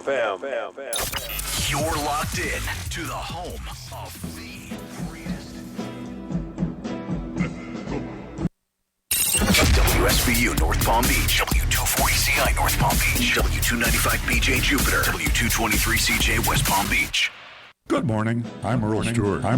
You're locked in to the home of the WSBU North Palm Beach, W240CI North Palm Beach, W295BJ Jupiter, W223CJ West Palm Beach. Good morning. I'm Earl Stewart. I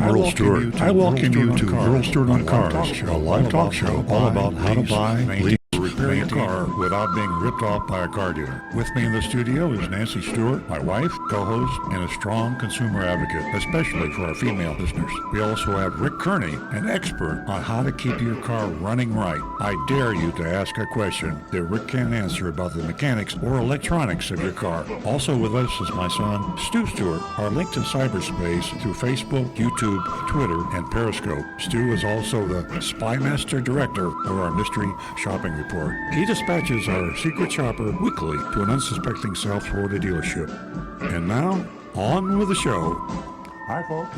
welcome you to Earl Stewart on Cars, a live talk show all about how to buy, lease, or repair your car without being ripped off by a car dealer. With me in the studio is Nancy Stewart, my wife, co-host, and a strong consumer advocate, especially for our female listeners. We also have Rick Kearney, an expert on how to keep your car running right. I dare you to ask a question that Rick can't answer about the mechanics or electronics of your car. Also with us is my son, Stu Stewart, our link to cyberspace through Facebook, YouTube, Twitter, and Periscope. Stu is also the Spymaster Director of our Mystery Shopping Report. He dispatches our secret shopper weekly to an unsuspecting South Florida dealership. And now, on with the show. Hi, folks.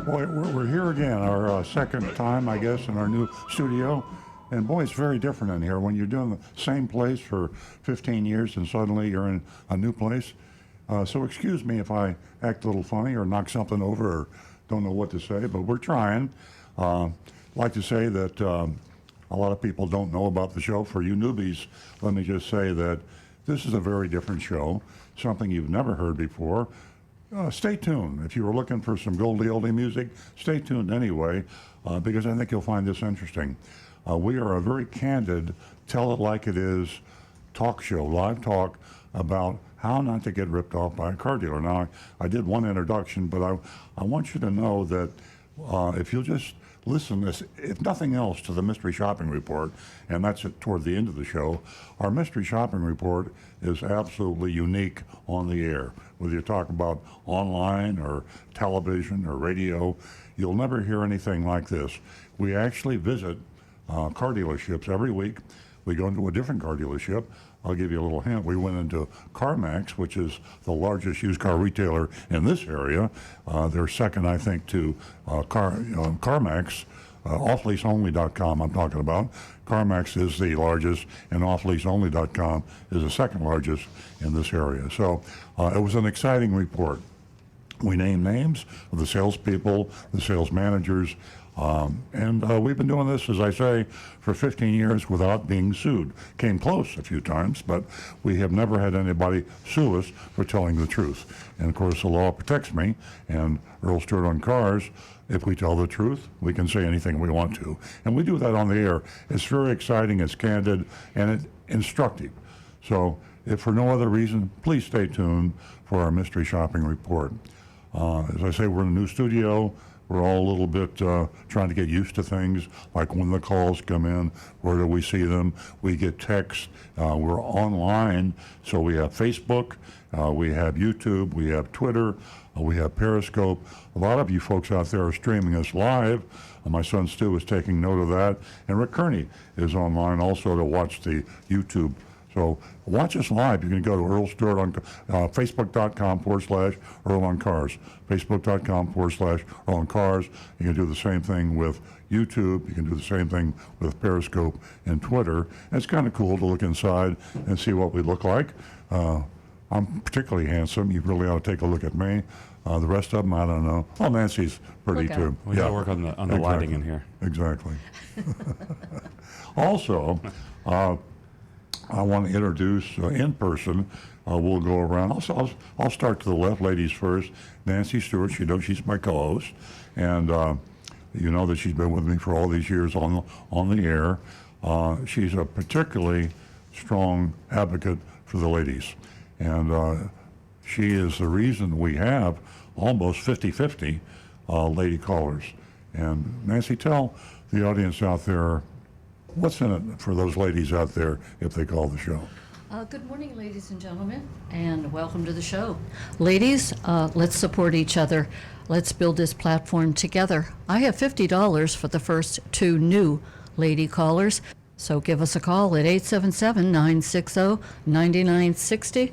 Boy, we're here again, our second time, I guess, in our new studio. And boy, it's very different in here when you're doing the same place for 15 years and suddenly you're in a new place. So excuse me if I act a little funny or knock something over or don't know what to say, but we're trying. I'd like to say that a lot of people don't know about the show. For you newbies, let me just say that this is a very different show, something you've never heard before. Stay tuned. If you were looking for some oldie music, stay tuned anyway, because I think you'll find this interesting. We are a very candid, tell it like it is talk show, live talk about how not to get ripped off by a car dealer. Now, I did one introduction, but I want you to know that if you'll just listen, if nothing else, to the Mystery Shopping Report, and that's toward the end of the show, our Mystery Shopping Report is absolutely unique on the air. Whether you talk about online or television or radio, you'll never hear anything like this. We actually visit car dealerships every week. We go into a different car dealership. I'll give you a little hint. We went into CarMax, which is the largest used car retailer in this area. They're second, I think, to CarMax. Offleaseonly.com I'm talking about. CarMax is the largest, and offleaseonly.com is the second largest in this area. So it was an exciting report. We named names of the salespeople, the sales managers, and we've been doing this, as I say, for 15 years without being sued. Came close a few times, but we have never had anybody sue us for telling the truth. And of course, the law protects me and Earl Stewart on Cars. If we tell the truth, we can say anything we want to. And we do that on the air. It's very exciting, it's candid, and it's instructive. So if for no other reason, please stay tuned for our Mystery Shopping Report. As I say, we're in a new studio. We're all a little bit trying to get used to things, like when the calls come in, where do we see them? We get text. We're online, so we have Facebook, we have YouTube, we have Twitter, we have Periscope. A lot of you folks out there are streaming us live. My son Stu is taking note of that. And Rick Kearney is online also to watch the YouTube. So watch us live. You can go to Earl Stewart on Facebook.com/Earl on Cars. Facebook.com/Earl on Cars. You can do the same thing with YouTube. You can do the same thing with Periscope and Twitter. And it's kind of cool to look inside and see what we look like. I'm particularly handsome. You really ought to take a look at me. The rest of them, I don't know. Oh, Nancy's pretty too. We got to work on the lighting in here. Exactly. Also, I want to introduce in person. We'll go around. I'll start to the left, ladies first. Nancy Stewart. She's my co-host, and you know that she's been with me for all these years on the air. She's a particularly strong advocate for the ladies, and she is the reason we have almost 50-50 lady callers. And Nancy, tell the audience out there what's in it for those ladies out there if they call the show. Good morning, ladies and gentlemen, and welcome to the show. Ladies, let's support each other. Let's build this platform together. I have $50 for the first 2 new lady callers, so give us a call at 877-960-9960.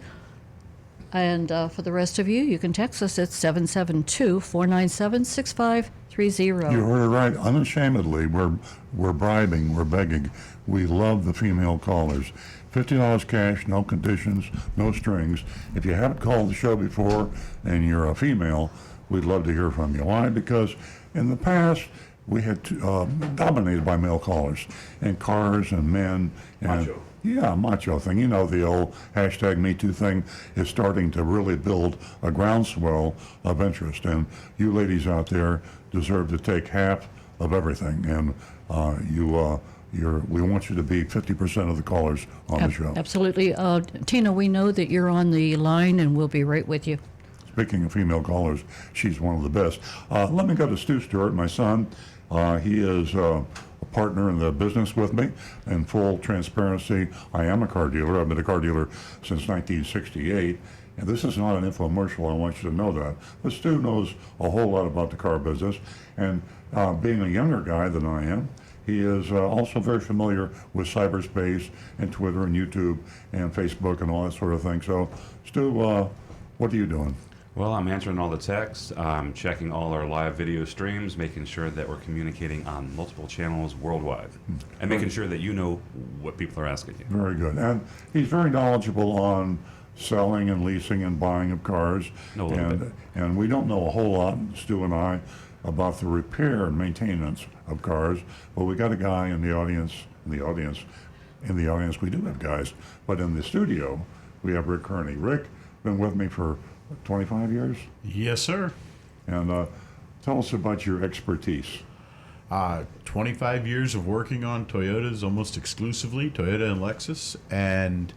And for the rest of you, you can text us at 772-497-6530. You heard it right. Unashamedly, we're bribing, we're begging. We love the female callers. $50 cash, no conditions, no strings. If you haven't called the show before and you're a female, we'd love to hear from you. Why? Because in the past, we had dominated by male callers and cars and men. And, Macho. Yeah, macho thing. You know, the old hashtag Me Too thing is starting to really build a groundswell of interest. And you ladies out there deserve to take half of everything. And we want you to be 50% of the callers on the show. Absolutely. Tina, we know that you're on the line, and we'll be right with you. Speaking of female callers, she's one of the best. Let me go to Stu Stewart, my son. He is a partner in the business with me. In full transparency, I am a car dealer. I've been a car dealer since 1968. And this is not an infomercial, I want you to know that. But Stu knows a whole lot about the car business. And being a younger guy than I am, he is also very familiar with cyberspace and Twitter and YouTube and Facebook and all that sort of thing. So, Stu, what are you doing? Well, I'm answering all the texts, checking all our live video streams, making sure that we're communicating on multiple channels worldwide, and making sure that you know what people are asking you. Very good. And he's very knowledgeable on selling and leasing and buying of cars. Know a little bit. And we don't know a whole lot, Stu and I, about the repair and maintenance of cars. But we got a guy in the audience, we do have guys, but in the studio, we have Rick Kearney. Rick, been with me for 25 years? Yes, sir. And tell us about your expertise. 25 years of working on Toyotas almost exclusively, Toyota and Lexus, and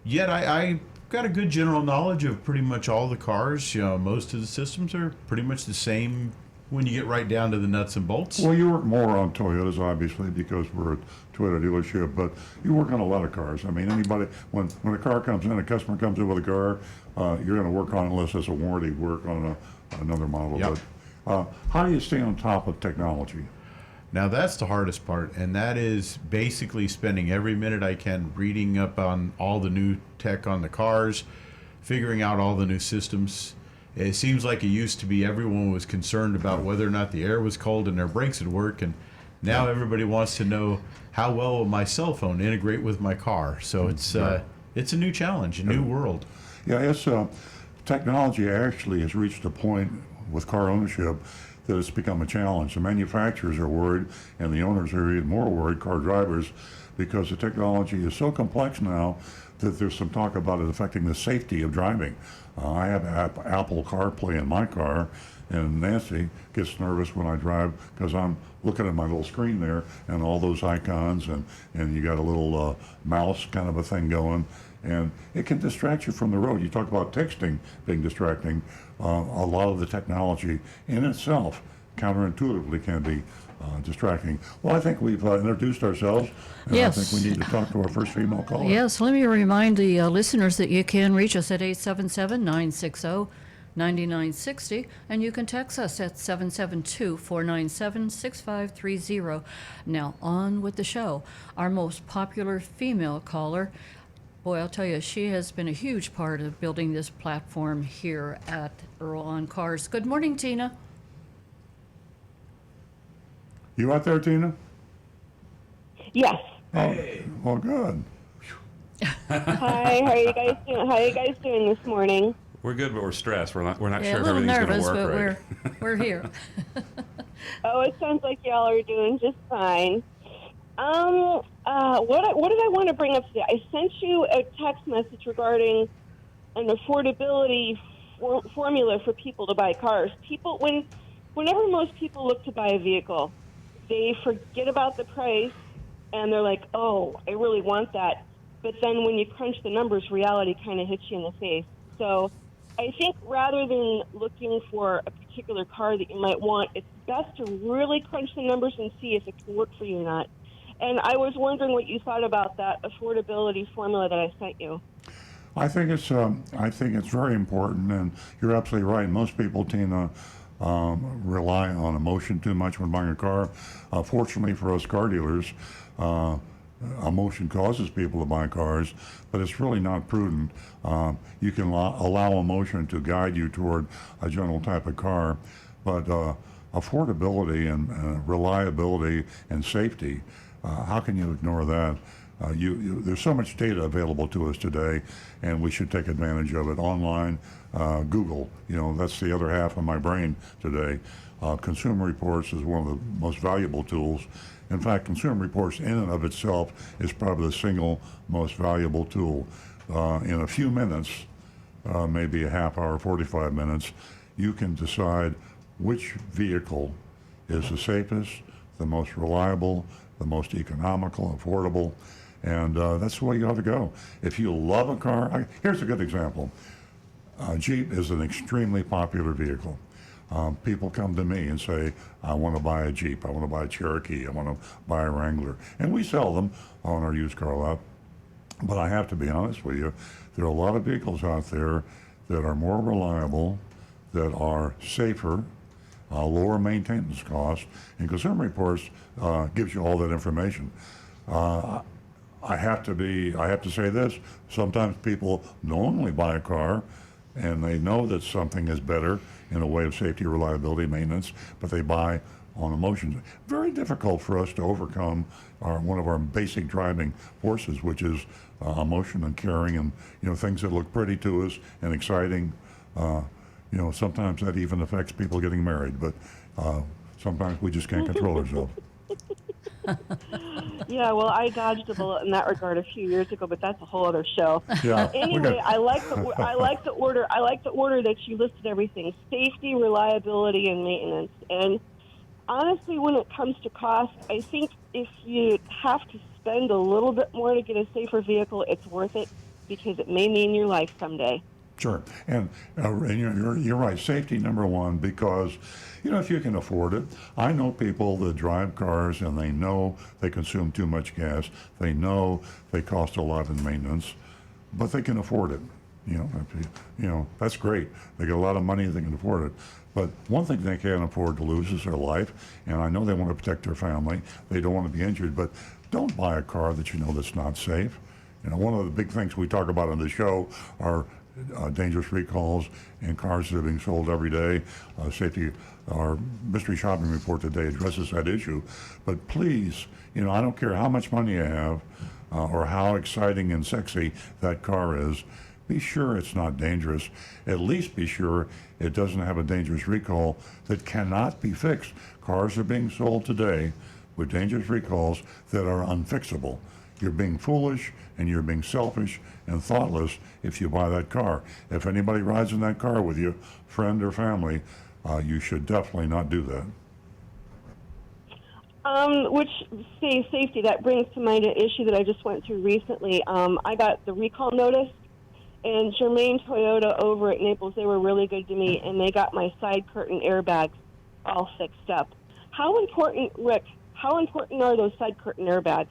yet I got a good general knowledge of pretty much all the cars. You know, most of the systems are pretty much the same when you get right down to the nuts and bolts. Well, you work more on Toyotas, obviously, because we're a Toyota dealership, but you work on a lot of cars. I mean, anybody, when a car comes in, a customer comes in with a car, you're going to work on it unless it's a warranty work on another model. Yep. But how do you stay on top of technology? Now that's the hardest part, and that is basically spending every minute I can reading up on all the new tech on the cars, figuring out all the new systems. It seems like it used to be everyone was concerned about whether or not the air was cold and their brakes would work, and now everybody wants to know how well will my cell phone integrate with my car. So it's a new challenge, a new world. Yeah, it's technology actually has reached a point with car ownership that it's become a challenge. The manufacturers are worried, and the owners are even more worried, car drivers, because the technology is so complex now that there's some talk about it affecting the safety of driving. I have Apple CarPlay in my car, and Nancy gets nervous when I drive because I'm looking at my little screen there and all those icons, and you got a little mouse kind of a thing going, and it can distract you from the road. You talk about texting being distracting. A lot of the technology in itself counterintuitively can be distracting. Well, I think we've introduced ourselves, and Yes. I think we need to talk to our first female caller. Yes, let me remind the listeners that you can reach us at 877-960-9960, and you can text us at 772-497-6530. Now, on with the show. Our most popular female caller, boy, I'll tell you, she has been a huge part of building this platform here at Earl on Cars. Good morning, Tina. You out there, Tina? Yes. Oh, well, good. Hi. How are you guys doing? How are you guys doing this morning? We're good, but we're stressed. We're not Yeah, sure a if little everything's going nervous, to but work right. we're here. Oh, it sounds like y'all are doing just fine. What did I want to bring up today? I sent you a text message regarding an affordability formula for people to buy cars. Whenever most people look to buy a vehicle, they forget about the price and they're like, oh, I really want that. But then when you crunch the numbers, reality kind of hits you in the face. So I think rather than looking for a particular car that you might want, it's best to really crunch the numbers and see if it can work for you or not. And I was wondering what you thought about that affordability formula that I sent you. I think it's very important, and you're absolutely right. Most people, Tina, rely on emotion too much when buying a car. Fortunately for us car dealers, emotion causes people to buy cars, but it's really not prudent. You can allow emotion to guide you toward a general type of car, but affordability and reliability and safety, how can you ignore that? There's so much data available to us today, and we should take advantage of it. Online, Google, that's the other half of my brain today. Consumer Reports is one of the most valuable tools. In fact, Consumer Reports in and of itself is probably the single most valuable tool. In a few minutes, maybe a half hour, 45 minutes, you can decide which vehicle is the safest, the most reliable, the most economical, affordable, and that's the way you ought to go. If you love a car, here's a good example. Jeep is an extremely popular vehicle. People come to me and say, I want to buy a Jeep, I want to buy a Cherokee, I want to buy a Wrangler. And we sell them on our used car lot. But I have to be honest with you, there are a lot of vehicles out there that are more reliable, that are safer, lower maintenance costs, and Consumer Reports gives you all that information. I have to say this, sometimes people knowingly buy a car and they know that something is better in a way of safety, reliability, maintenance, but they buy on emotions. Very difficult for us to overcome one of our basic driving forces, which is emotion and caring, and things that look pretty to us and exciting. Sometimes that even affects people getting married, but sometimes we just can't control ourselves. Yeah, well, I dodged a bullet in that regard a few years ago, but that's a whole other show. Yeah. Anyway, I like the order. I like the order that you listed everything: safety, reliability, and maintenance. And honestly, when it comes to cost, I think if you have to spend a little bit more to get a safer vehicle, it's worth it because it may mean your life someday. Sure, and you're right. Safety number one, because if you can afford it. I know people that drive cars and they know they consume too much gas. They know they cost a lot in maintenance, but they can afford it. That's great. They get a lot of money, they can afford it. But one thing they can't afford to lose is their life, and I know they want to protect their family. They don't want to be injured, but don't buy a car that you know that's not safe. One of the big things we talk about on the show are dangerous recalls and cars that are being sold every day. Safety, our mystery shopping report today addresses that issue. But please, I don't care how much money you have or how exciting and sexy that car is, be sure it's not dangerous. At least be sure it doesn't have a dangerous recall that cannot be fixed. Cars are being sold today with dangerous recalls that are unfixable. You're being foolish and you're being selfish and thoughtless if you buy that car. If anybody rides in that car with you, friend or family, you should definitely not do that. Safety, that brings to mind an issue that I just went through recently. I got the recall notice, and Germain Toyota over at Naples, they were really good to me, and they got my side curtain airbags all fixed up. How important, Rick, are those side curtain airbags?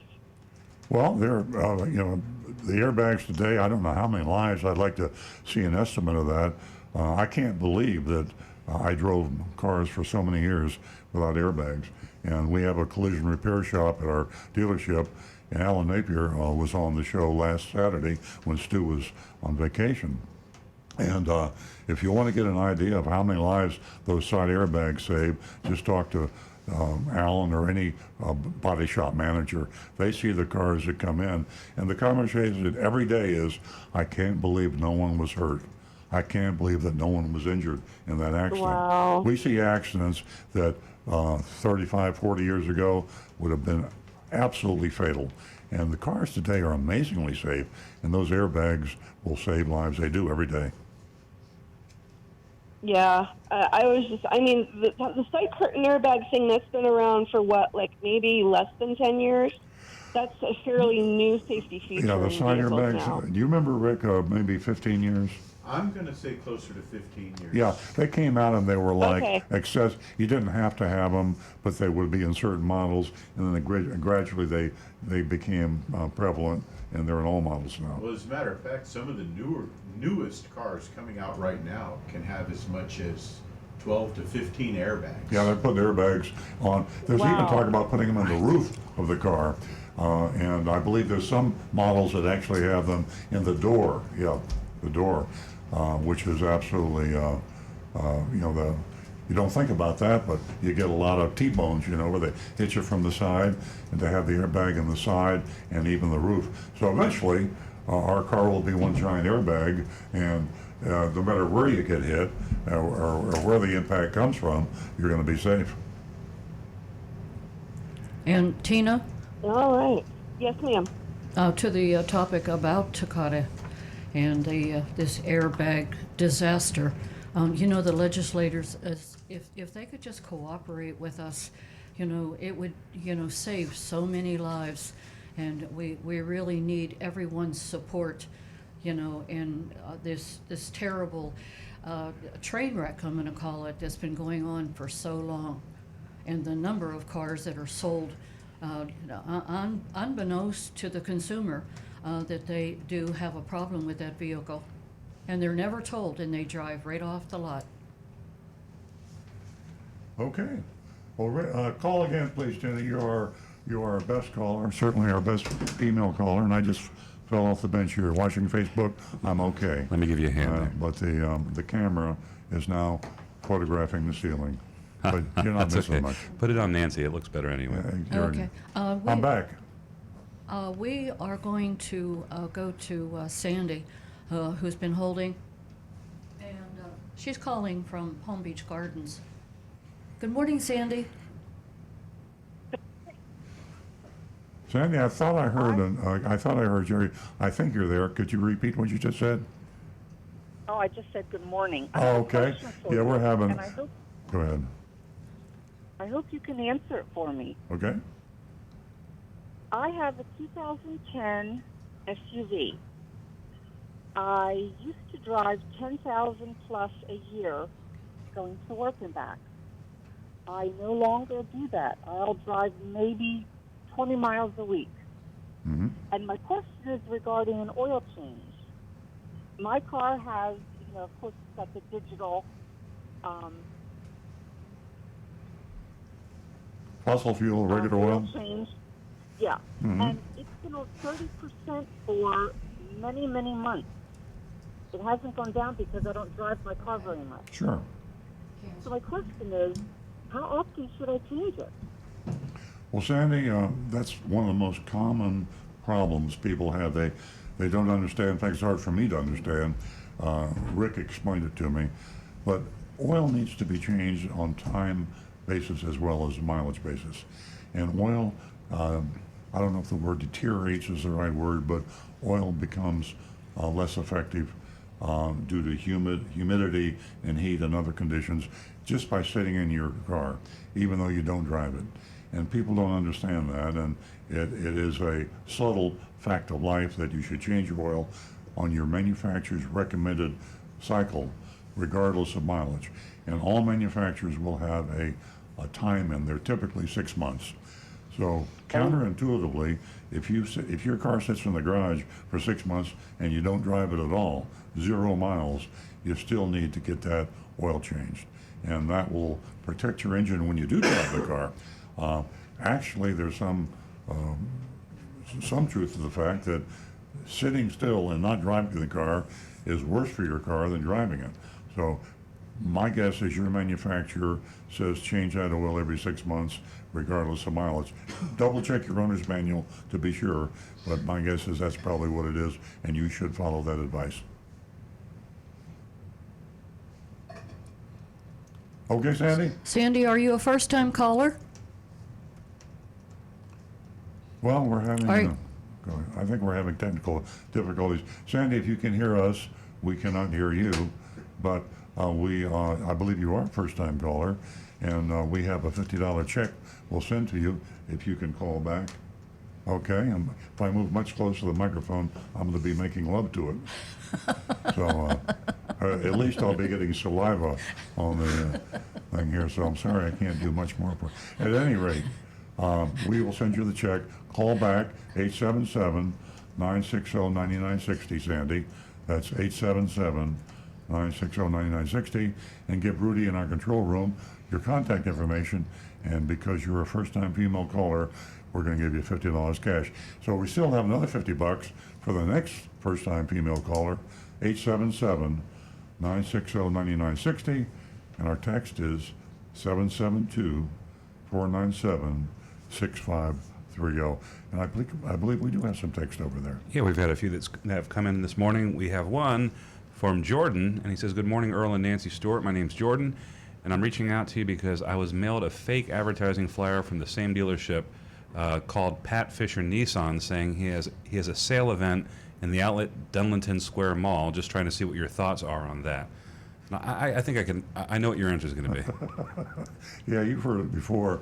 Well, they're, the airbags today, I don't know how many lives. I'd like to see an estimate of that. I can't believe that I drove cars for so many years without airbags. And we have a collision repair shop at our dealership. And Alan Napier was on the show last Saturday when Stu was on vacation. And if you want to get an idea of how many lives those side airbags save, just talk to Alan or any body shop manager. They see the cars that come in, and the conversation every day is, I can't believe no one was hurt. I can't believe that no one was injured in that accident. Wow. We see accidents that 35, 40 years ago would have been absolutely fatal. And the cars today are amazingly safe, and those airbags will save lives. They do every day. Yeah, the side curtain airbag thing, that's been around for maybe less than 10 years? That's a fairly new safety feature. Yeah, the side airbags, now. do you remember, Rick, maybe 15 years? I'm going to say closer to 15 years. Yeah, they came out and they were like Okay. You didn't have to have them, but they would be in certain models, and then gradually they became prevalent, and they're in all models now. Well, as a matter of fact, some of the newest cars coming out right now can have as much as 12 to 15 airbags. Yeah, they're putting airbags on. There's even talk about putting them on the roof of the car. And I believe there's some models that actually have them in the door. Yeah, the door, which is absolutely, you don't think about that, but you get a lot of T-bones, where they hit you from the side, and to have the airbag in the side and even the roof. So eventually, our car will be one giant airbag, and no matter where you get hit or where the impact comes from, you're going to be safe. And Tina? All right. Yes, ma'am. To the topic about Takata and this airbag disaster, the legislators, if they could just cooperate with us, it would, save so many lives. And we really need everyone's support, in this terrible train wreck, I'm going to call it, that's been going on for so long. And the number of cars that are sold, unbeknownst to the consumer, that they do have a problem with that vehicle. And they're never told, and they drive right off the lot. Okay. Well, call again, please, Jenny. You are our best caller, certainly our best female caller, and I just fell off the bench here. Watching Facebook, I'm okay. Let me give you a hand there. But the camera is now photographing the ceiling. But you're not That's missing okay. much. Put it on Nancy. It looks better anyway. Okay. I'm back. We are going to go to Sandy, who's been holding, and she's calling from Palm Beach Gardens. Good morning, Sandy. Sandy, I thought I heard Jerry. I think you're there. Could you repeat what you just said? Oh, I just said good morning. I Oh, have a okay. question for Yeah, you, we're having. and Go ahead. I hope you can answer it for me. Okay. I have a 2010 SUV. I used to drive 10,000 plus a year going to work and back. I no longer do that. I'll drive maybe 20 miles a week. Mm-hmm. And my question is regarding an oil change. My car has, of course, it's got the digital Fossil fuel, regular oil. change. Yeah. Mm-hmm. And it's been on 30% for many, many months. It hasn't gone down because I don't drive my car very much. Sure. So my question is, how often should I change it? Well, Sandy, that's one of the most common problems people have. They don't understand. In fact, it's hard for me to understand. Rick explained it to me. But oil needs to be changed on time basis as well as mileage basis. And oil, I don't know if the word deteriorates is the right word, but oil becomes less effective due to humidity and heat and other conditions just by sitting in your car, even though you don't drive it. And people don't understand that, and it is a subtle fact of life that you should change your oil on your manufacturer's recommended cycle, regardless of mileage. And all manufacturers will have a time in there, typically 6 months. So counterintuitively, if your car sits in the garage for 6 months and you don't drive it at all, 0 miles, you still need to get that oil changed. And that will protect your engine when you do drive the car. Actually, there's some truth to the fact that sitting still and not driving the car is worse for your car than driving it. So my guess is your manufacturer says change that oil every 6 months, regardless of mileage. Double check your owner's manual to be sure, but my guess is that's probably what it is, and you should follow that advice. Okay, Sandy? Sandy, are you a first-time caller? Well, we're having, All right. I think we're having technical difficulties. Sandy, if you can hear us, we cannot hear you, but I believe you are a first-time caller, and we have a $50 check we'll send to you if you can call back. Okay, and if I move much closer to the microphone, I'm going to be making love to it. So at least I'll be getting saliva on the thing here, so I'm sorry I can't do much more for it. At any rate, we will send you the check. Call back, 877-960-9960, Sandy. That's 877-960-9960, and give Rudy in our control room your contact information. And because you're a first-time female caller, we're going to give you $50 cash. So we still have another $50 for the next first-time female caller, 877-960-9960, and our text is 772-497-6530. And I believe we do have some text over there. Yeah, we've had a few that have come in this morning. We have one from Jordan, and he says, "Good morning, Earl and Nancy Stewart. My name's Jordan, and I'm reaching out to you because I was mailed a fake advertising flyer from the same dealership called Pat Fisher Nissan, saying he has a sale event in the outlet Dunlington Square Mall. Just trying to see what your thoughts are on that." Now, I think I know what your answer is going to be. Yeah, you've heard it before.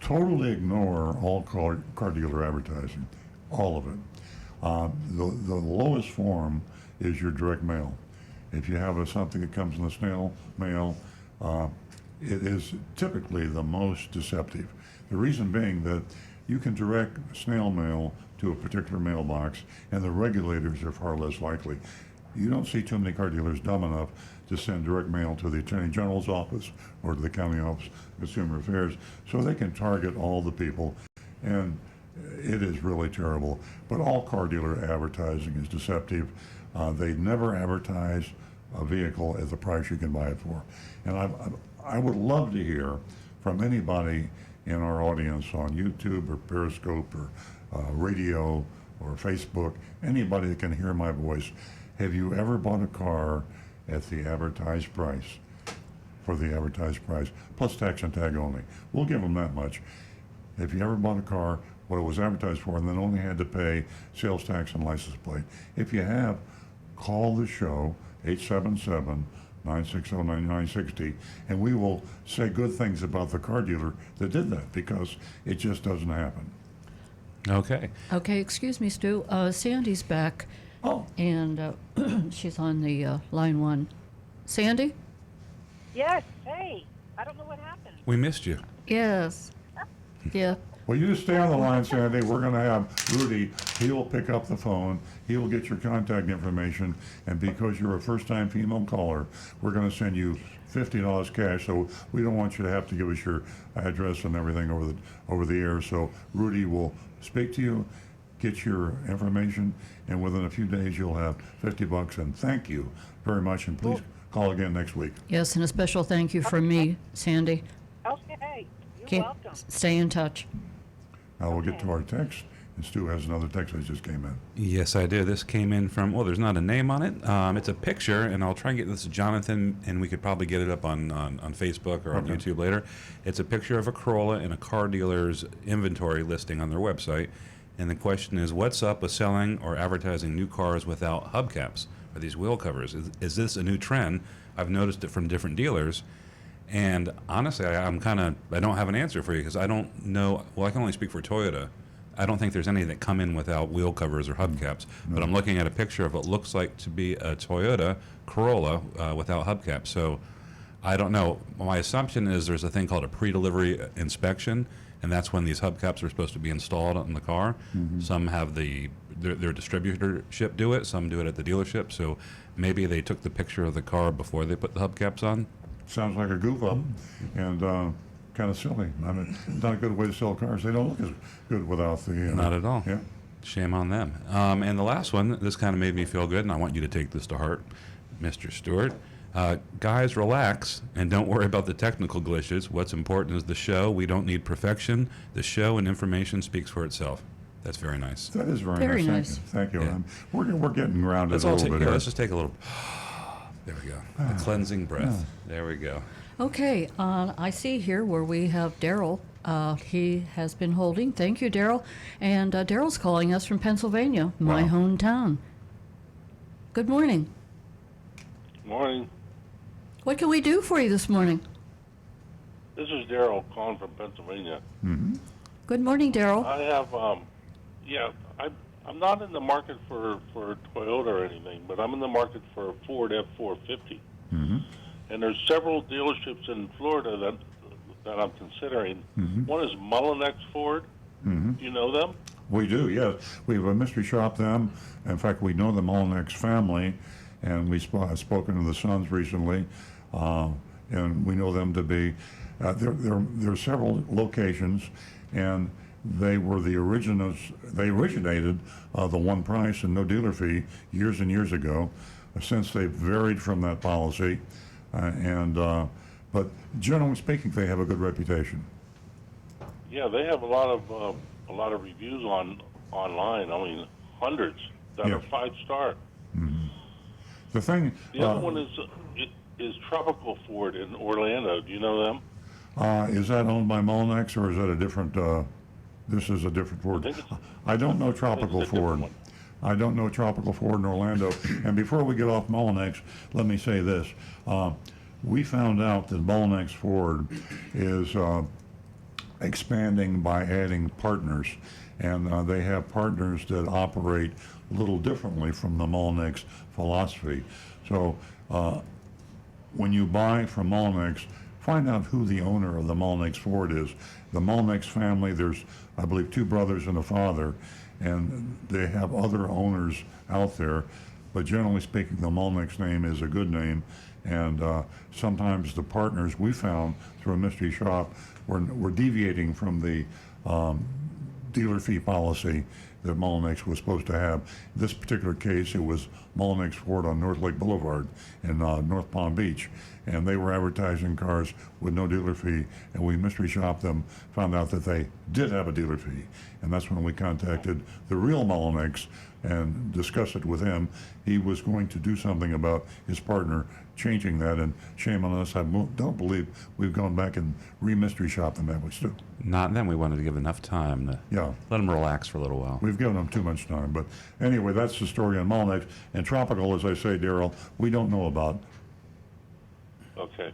Totally ignore all car dealer advertising, all of it. The lowest form is your direct mail. If you have something that comes in the snail mail, it is typically the most deceptive. The reason being that you can direct snail mail to a particular mailbox, and the regulators are far less likely. You don't see too many car dealers dumb enough to send direct mail to the Attorney General's office or to the County Office of Consumer Affairs, so they can target all the people, and it is really terrible. But all car dealer advertising is deceptive. They never advertise a vehicle at the price you can buy it for. And I would love to hear from anybody in our audience on YouTube or Periscope or radio or Facebook, anybody that can hear my voice. Have you ever bought a car at the advertised price, for the advertised price, plus tax and tag only? We'll give them that much. If you ever bought a car, what it was advertised for, and then only had to pay sales tax and license plate. If you have, call the show, 877-960-9960, and we will say good things about the car dealer that did that, because it just doesn't happen. Okay. Okay, excuse me, Stu. Sandy's back. Oh. And she's on the line one. Sandy? Yes. Hey, I don't know what happened. We missed you. Yes. Yeah. Well, you just stay on the line, Sandy. We're going to have Rudy. He will pick up the phone. He will get your contact information. And because you're a first-time female caller, we're going to send you $50 cash. So we don't want you to have to give us your address and everything over the air. So Rudy will speak to you, get your information, and within a few days you'll have $50. And thank you very much. And please call again next week. Yes, and a special thank you from me, Sandy. Okay. You're Okay, welcome. stay in touch. Now we'll get to our text. And Stu has another text that just came in. Yes, I do. This came in from, well, there's not a name on it. It's a picture, and I'll try and get this to Jonathan, and we could probably get it up on Facebook or on Okay. YouTube later. It's a picture of a Corolla in a car dealer's inventory listing on their website. And the question is, what's up with selling or advertising new cars without hubcaps or these wheel covers? Is this a new trend? I've noticed it from different dealers. And honestly, I don't have an answer for you because I don't know. Well, I can only speak for Toyota. I don't think there's any that come in without wheel covers or hubcaps. No. But I'm looking at a picture of what looks like to be a Toyota Corolla without hubcaps. So I don't know. My assumption is there's a thing called a pre-delivery inspection, and that's when these hubcaps are supposed to be installed in the car. Mm-hmm. Some have their distributorship do it. Some do it at the dealership. So maybe they took the picture of the car before they put the hubcaps on. Sounds like a goof up, and kind of silly. I mean, not a good way to sell cars. They don't look as good without the. Not at all. Yeah. Shame on them. And the last one, this kind of made me feel good, and I want you to take this to heart, Mr. Stewart. Guys, relax and don't worry about the technical glitches. What's important is the show. We don't need perfection. The show and information speaks for itself. That's very nice. That is Very nice. nice. Thank you. Yeah. We're getting grounded Let's a all little take. bit Yeah, here. let's just take a little. There we go. A cleansing breath. There we go. Okay, I see here where we have Daryl. He has been holding. Thank you, Daryl. And Daryl's calling us from Pennsylvania, my Wow. hometown. Good morning. Morning. What can we do for you this morning? This is Daryl calling from Pennsylvania. Mm-hmm. Good morning, Daryl. I have, I'm not in the market for Toyota or anything, but I'm in the market for a Ford F-450. Mm-hmm. And there's several dealerships in Florida that I'm considering. Mm-hmm. One is Mullinex Ford. Mm-hmm. Do you know them? We do, yes. We have a mystery shop them. In fact, we know the Mullinex family, and we've spoken to the sons recently, and we know them to be. There are several locations, and they were the originals. They originated the one price and no dealer fee years and years ago. Since they've varied from that policy, but generally speaking, they have a good reputation. Yeah, they have a lot of reviews online. I mean, hundreds that Yeah. are 5-star. The thing. The other one is Tropical Ford in Orlando. Do you know them? Is that owned by Mullinax, or is that a different? This is a different Ford. I don't know Tropical Ford. One. I don't know Tropical Ford in Orlando. And before we get off Mullinax, let me say this. We found out that Mullinax Ford is expanding by adding partners. And they have partners that operate a little differently from the Mullinax philosophy. So when you buy from Mullinax, find out who the owner of the Mullinax Ford is. The Mullinax family, there's, I believe, 2 brothers and a father, and they have other owners out there. But generally speaking, the Mullinax name is a good name, and sometimes the partners we found through a mystery shop were deviating from the dealer fee policy that Mullinax was supposed to have. In this particular case, it was Mullinax Ford on North Lake Boulevard in North Palm Beach, and they were advertising cars with no dealer fee, and we mystery shopped them, found out that they did have a dealer fee, and that's when we contacted the real Mullinax and discussed it with him. He was going to do something about his partner changing that, and shame on us, I don't believe we've gone back and re-mystery shopped them, have we, Stu? Not then. We wanted to give enough time to Yeah. let them relax for a little while. We've given them too much time, but anyway, that's the story on Mullinax. And Tropical, as I say, Daryl, we don't know about. Okay.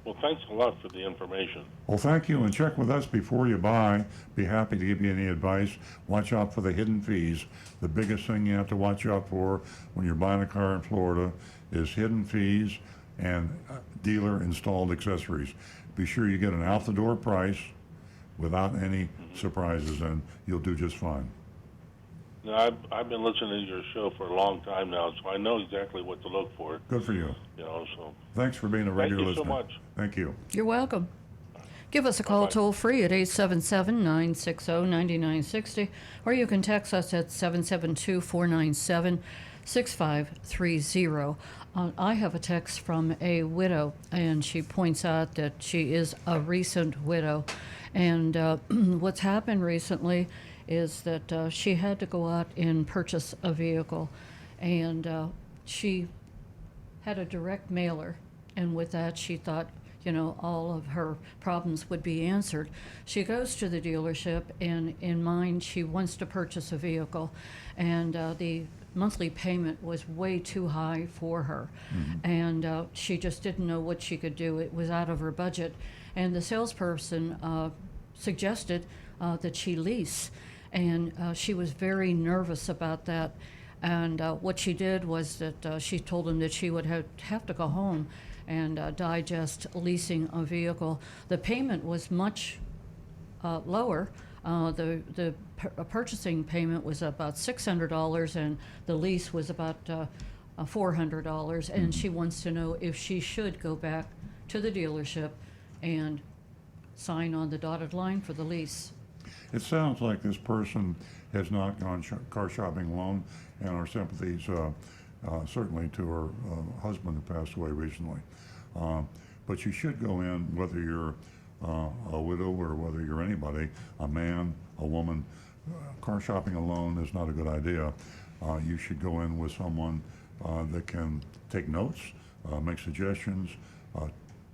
Well, thanks a lot for the information. Well, thank you, and check with us before you buy. Be happy to give you any advice. Watch out for the hidden fees. The biggest thing you have to watch out for when you're buying a car in Florida is hidden fees and dealer installed accessories. Be sure you get an out-the-door price without any surprises, and you'll do just fine. Now, I've been listening to your show for a long time now, so I know exactly what to look for. Good for you. You know, so Thanks for being a regular thank you listener. so much. Thank you. You're welcome. Give us a call Bye-bye. toll free at 877-960-9960, or you can text us at 772-497-6530. I have a text from a widow, and she points out that she is a recent widow. And what's happened recently is that she had to go out and purchase a vehicle, and she had a direct mailer, and with that she thought, you know, all of her problems would be answered. She goes to the dealership, and in mind she wants to purchase a vehicle, and the monthly payment was way too high for her, and she just didn't know what she could do. It was out of her budget, and the salesperson suggested that she lease, and she was very nervous about that. And what she did was that she told him that she would have to go home and digest leasing a vehicle. The payment was much lower. The purchasing payment was about $600, and the lease was about $400. And she wants to know if she should go back to the dealership and sign on the dotted line for the lease. It sounds like this person has not gone car shopping alone, and our sympathies certainly to her husband who passed away recently. But you should go in, whether you're a widow or whether you're anybody, a man, a woman. Car shopping alone is not a good idea. You should go in with someone that can take notes, make suggestions.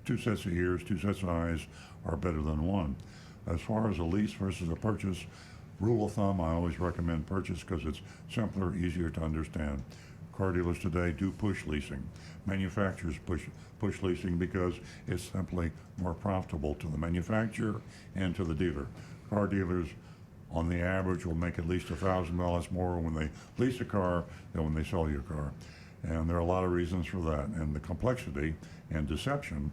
2 sets of ears, 2 sets of eyes are better than one. As far as a lease versus a purchase, rule of thumb, I always recommend purchase because it's simpler, easier to understand. Car dealers today do push leasing. Manufacturers push leasing because it's simply more profitable to the manufacturer and to the dealer. Car dealers, on the average, will make at least $1,000 more when they lease a car than when they sell you a car. And there are a lot of reasons for that. And the complexity and deception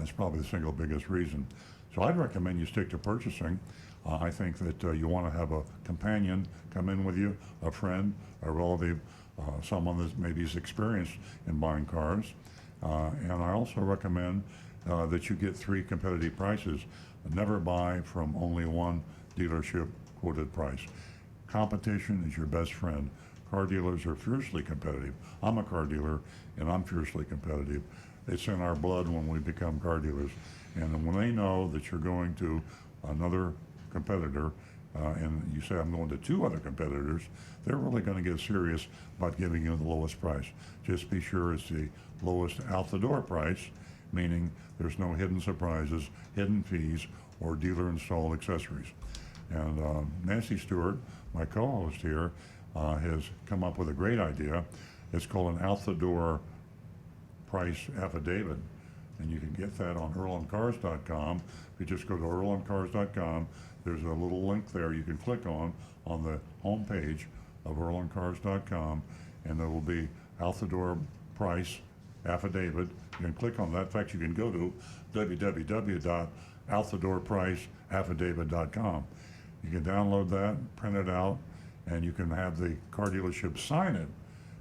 is probably the single biggest reason. So I'd recommend you stick to purchasing. I think that you want to have a companion come in with you, a friend, a relative, someone that maybe is experienced in buying cars. And I also recommend that you get 3 competitive prices. Never buy from only one dealership quoted price. Competition is your best friend. Car dealers are fiercely competitive. I'm a car dealer, and I'm fiercely competitive. It's in our blood when we become car dealers. And when they know that you're going to another competitor, and you say, I'm going to 2 other competitors, they're really going to get serious about giving you the lowest price. Just be sure it's the lowest out-the-door price, meaning there's no hidden surprises, hidden fees, or dealer-installed accessories. And Nancy Stewart, my co-host here, has come up with a great idea. It's called an out-the-door price affidavit, and you can get that on earlandcars.com. If you just go to earlandcars.com, there's a little link there you can click on the home page of earlandcars.com, and there will be out-the-door price affidavit. You can click on that. In fact, you can go to www.outthedoorpriceaffidavit.com. You can download that, print it out, and you can have the car dealership sign it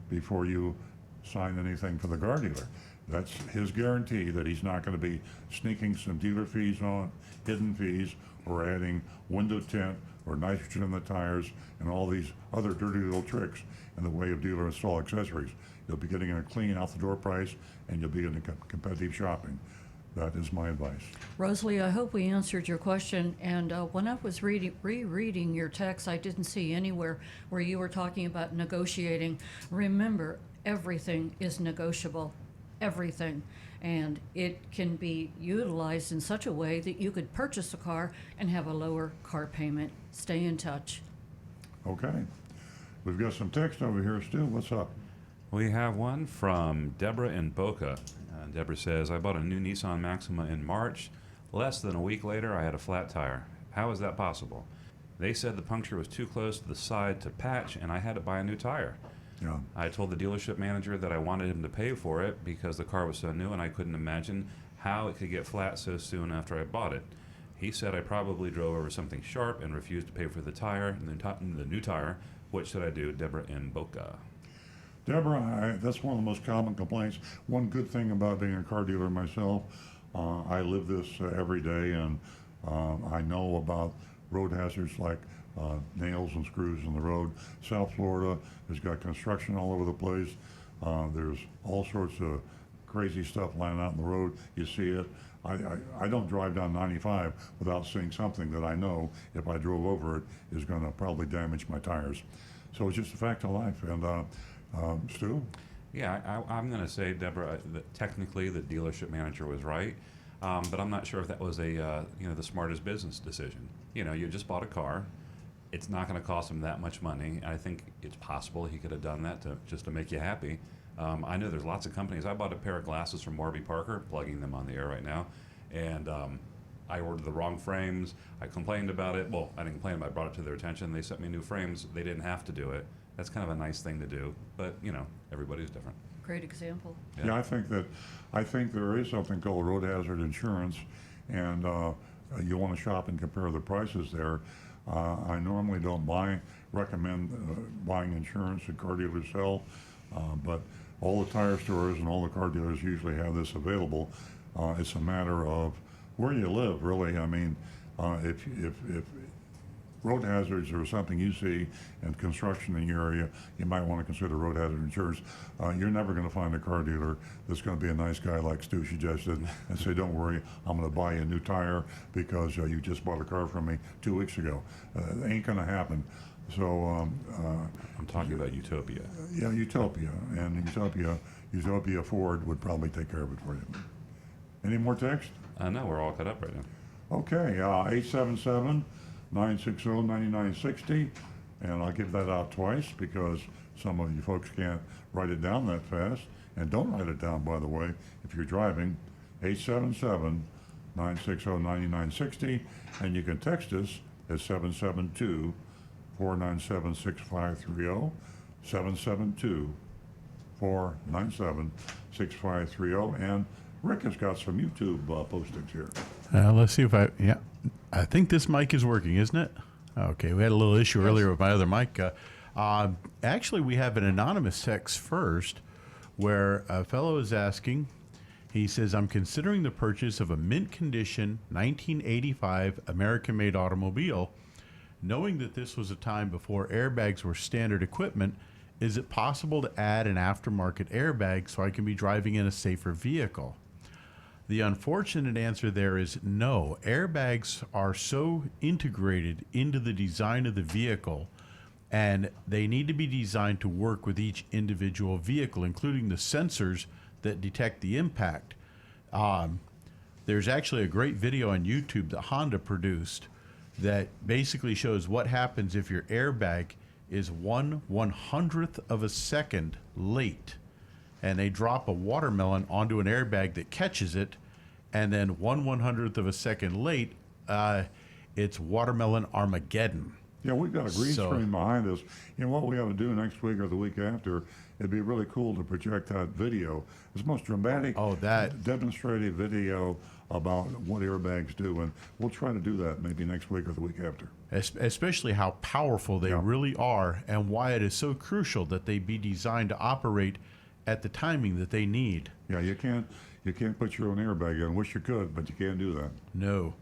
before you sign anything for the car dealer. That's his guarantee that he's not going to be sneaking some dealer fees on, hidden fees, or adding window tint or nitrogen in the tires and all these other dirty little tricks in the way of dealer install accessories. You'll be getting a clean out-the-door price, and you'll be getting competitive shopping. That is my advice. Rosalie, I hope we answered your question. And when I was rereading your text, I didn't see anywhere where you were talking about negotiating. Remember, everything is negotiable. Everything. And it can be utilized in such a way that you could purchase a car and have a lower car payment. Stay in touch. Okay. We've got some text over here, Stu. What's up? We have one from Deborah in Boca. Deborah says, I bought a new Nissan Maxima in March. Less than a week later, I had a flat tire. How is that possible? They said the puncture was too close to the side to patch, and I had to buy a new tire. Yeah. I told the dealership manager that I wanted him to pay for it because the car was so new and I couldn't imagine how it could get flat so soon after I bought it. He said I probably drove over something sharp and refused to pay for the tire and the new tire. What should I do? Deborah in Boca. Deborah, that's one of the most common complaints. One good thing about being a car dealer myself, I live this every day, and I know about road hazards like nails and screws in the road. South Florida has got construction all over the place. There's all sorts of crazy stuff lying out in the road. You see it. I don't drive down 95 without seeing something that I know, if I drove over it, is going to probably damage my tires. So it's just a fact of life. And Stu? Yeah, I'm going to say, Deborah, that technically the dealership manager was right, but I'm not sure if that was the smartest business decision. You just bought a car. It's not going to cost him that much money. I think it's possible he could have done that just to make you happy. I know there's lots of companies. I bought a pair of glasses from Warby Parker, plugging them on the air right now, and I ordered the wrong frames. I complained about it. Well, I didn't complain about it. I brought it to their attention. They sent me new frames. They didn't have to do it. That's kind of a nice thing to do, but everybody's different. Great example. Yeah, I think there is something called road hazard insurance, and you want to shop and compare the prices there. I normally don't recommend buying insurance at car dealers sell, but all the tire stores and all the car dealers usually have this available. It's a matter of where you live, really. I mean, if road hazards are something you see and construction in your area, you might want to consider road hazard insurance. You're never going to find a car dealer that's going to be a nice guy like Stu suggested and say, don't worry, I'm going to buy you a new tire because you just bought a car from me 2 weeks ago. It ain't going to happen. So I'm talking about Utopia. Yeah, Utopia. And Utopia Ford would probably take care of it for you. Any more text? No, we're all cut up right now. Okay, 877-960-9960, and I'll give that out twice because some of you folks can't write it down that fast. And don't write it down, by the way, if you're driving. 877-960-9960, and you can text us at 772-497-6530, 772-497-6530, and Rick has got some YouTube postings here. Let's see if I think this mic is working, isn't it? Okay, we had a little issue earlier with my other mic. Actually, we have an anonymous text first where a fellow is asking, He says, I'm considering the purchase of a mint condition 1985 American-made automobile. Knowing that this was a time before airbags were standard equipment, is it possible to add an aftermarket airbag so I can be driving in a safer vehicle? The unfortunate answer there is no. Airbags are so integrated into the design of the vehicle, and they need to be designed to work with each individual vehicle, including the sensors that detect the impact. There's actually a great video on YouTube that Honda produced that basically shows what happens if your airbag is 1/100th of a second late, and they drop a watermelon onto an airbag that catches it, and then 1/100th of a second late, it's watermelon Armageddon. Yeah, we've got a green screen behind us. You know what we ought to do next week or the week after? It'd be really cool to project that video. It's the most dramatic, demonstrative video about what airbags do, and we'll try to do that maybe next week or the week after. Especially how powerful they really are, and why it is so crucial that they be designed to operate at the timing that they need. Yeah, you can't put your own airbag in. Wish you could, but you can't do that. No.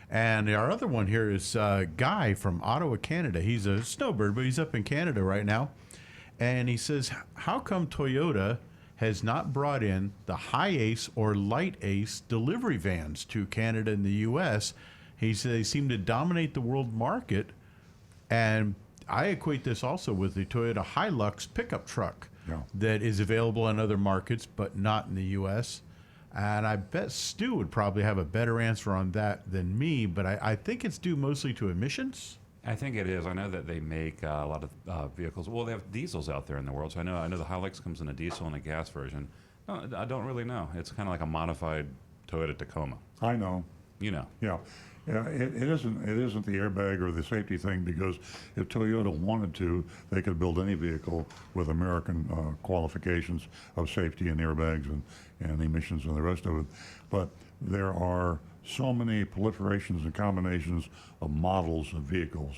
And our other one here is Guy from Ottawa, Canada. He's a snowbird, but he's up in Canada right now. And he says, how come Toyota has not brought in the high ace or light ace delivery vans to Canada and the U.S.? He says they seem to dominate the world market. And I equate this also with the Toyota Hilux pickup truck that is available in other markets, but not in the U.S. And I bet Stu would probably have a better answer on that than me, but I think it's due mostly to emissions. I think it is. I know that they make a lot of vehicles. Well, they have diesels out there in the world, so I know the Hilux comes in a diesel and a gas version. No, I don't really know. It's kind of like a modified Toyota Tacoma. I know. You know. Yeah. It isn't the airbag or the safety thing, because if Toyota wanted to, they could build any vehicle with American qualifications of safety and airbags and emissions and the rest of it. But there are so many proliferations and combinations of models of vehicles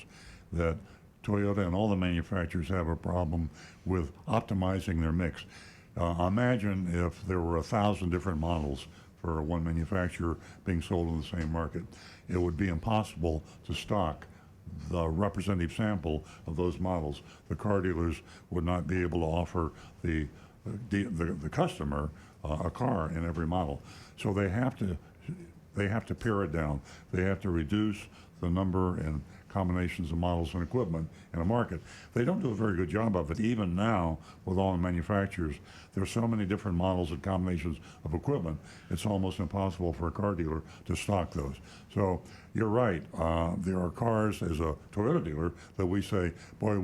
that Toyota and all the manufacturers have a problem with optimizing their mix. Imagine if there were 1,000 different models for one manufacturer being sold in the same market. It would be impossible to stock the representative sample of those models. The car dealers would not be able to offer the customer a car in every model. So they have to pare it down. They have to reduce the number and combinations of models and equipment in a market. They don't do a very good job of it. Even now, with all the manufacturers, there are so many different models and combinations of equipment, it's almost impossible for a car dealer to stock those. So you're right. There are cars, as a Toyota dealer, that we say, boy,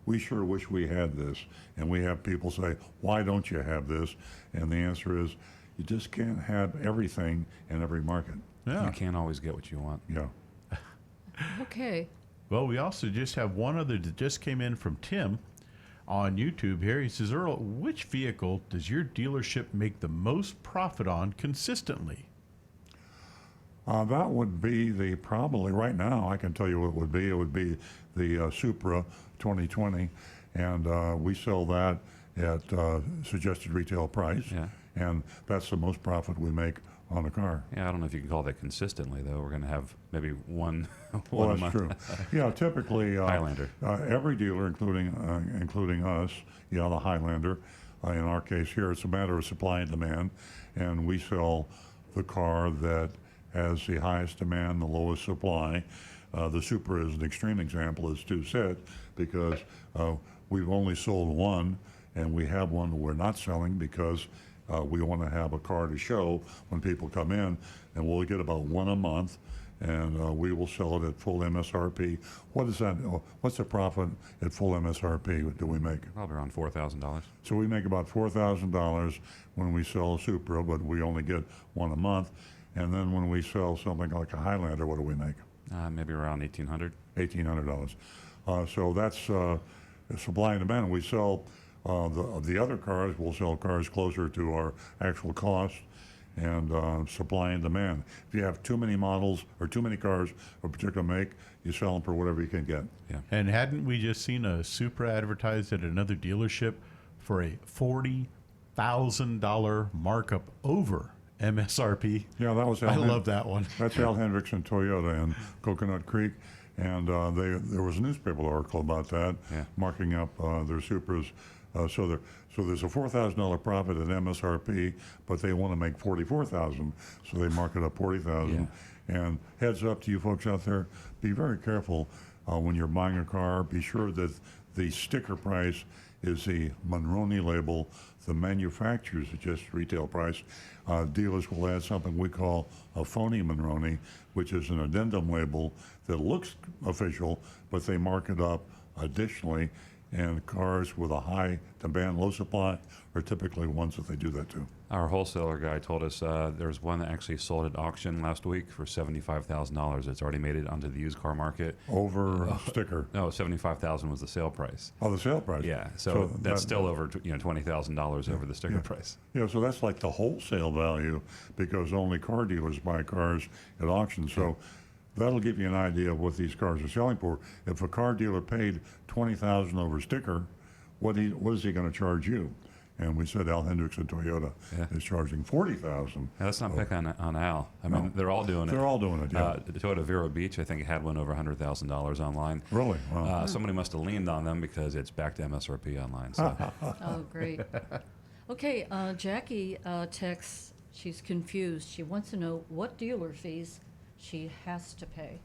we sure wish we had this. And we have people say, why don't you have this? And the answer is, you just can't have everything in every market. Yeah. You can't always get what you want. Yeah. Okay. Well, we also just have one other that just came in from Tim on YouTube here. He says, Earl, which vehicle does your dealership make the most profit on consistently? That would be probably right now, I can tell you what it would be. It would be the Supra 2020, and we sell that at suggested retail price. Yeah. And that's the most profit we make on a car. Yeah, I don't know if you can call that consistently, though. We're going to have maybe one Well, a that's month. true. Yeah, typically Highlander. Every dealer, including us, the Highlander. In our case here, it's a matter of supply and demand, and we sell the car that has the highest demand, the lowest supply. The Supra is an extreme example, as Stu said, because we've only sold one, and we have one that we're not selling because we want to have a car to show when people come in, and we'll get about one a month, and we will sell it at full MSRP. What is that? What's the profit at full MSRP do we make? Probably around $4,000. So we make about $4,000 when we sell a Supra, but we only get one a month. And then when we sell something like a Highlander, what do we make? Maybe around $1,800. $1,800. So that's supply and demand. We sell the other cars. We'll sell cars closer to our actual cost, and supply and demand. If you have too many models or too many cars of a particular make, you sell them for whatever you can get. Yeah. And hadn't we just seen a Supra advertised at another dealership for a $1,000 markup over MSRP. Yeah, that was. I love that one. That's Al Hendrickson Toyota in Coconut Creek, and there was a newspaper article about that, marking up their Supras. So there's a $4,000 profit at MSRP, but they want to make $44,000, so they mark it up $40,000. And heads up to you folks out there, be very careful when you're buying a car. Be sure that the sticker price is the Monroney label. The manufacturer's just retail price. Dealers will add something we call a phony Monroney, which is an addendum label that looks official, but they mark it up additionally. And cars with a high demand, low supply are typically ones that they do that to. Our wholesaler guy told us there's one that actually sold at auction last week for $75,000. It's already made it onto the used car market. Over a sticker? No, $75,000 was the sale price. Oh, the sale price? Yeah, so that's still over $20,000 over the sticker price. Yeah, so that's like the wholesale value because only car dealers buy cars at auction. So that'll give you an idea of what these cars are selling for. If a car dealer paid $20,000 over sticker, what is he going to charge you? And we said Al Hendrickson Toyota is charging $40,000. Let's not pick on Al. I mean, they're all doing it. They're all doing it. Yeah. The Toyota Vero Beach, I think, had one over $100,000 online. Really? Wow. Somebody must have leaned on them because it's back to MSRP online. So. Oh, great. Okay, Jackie texts. She's confused. She wants to know what dealer fees she has to pay.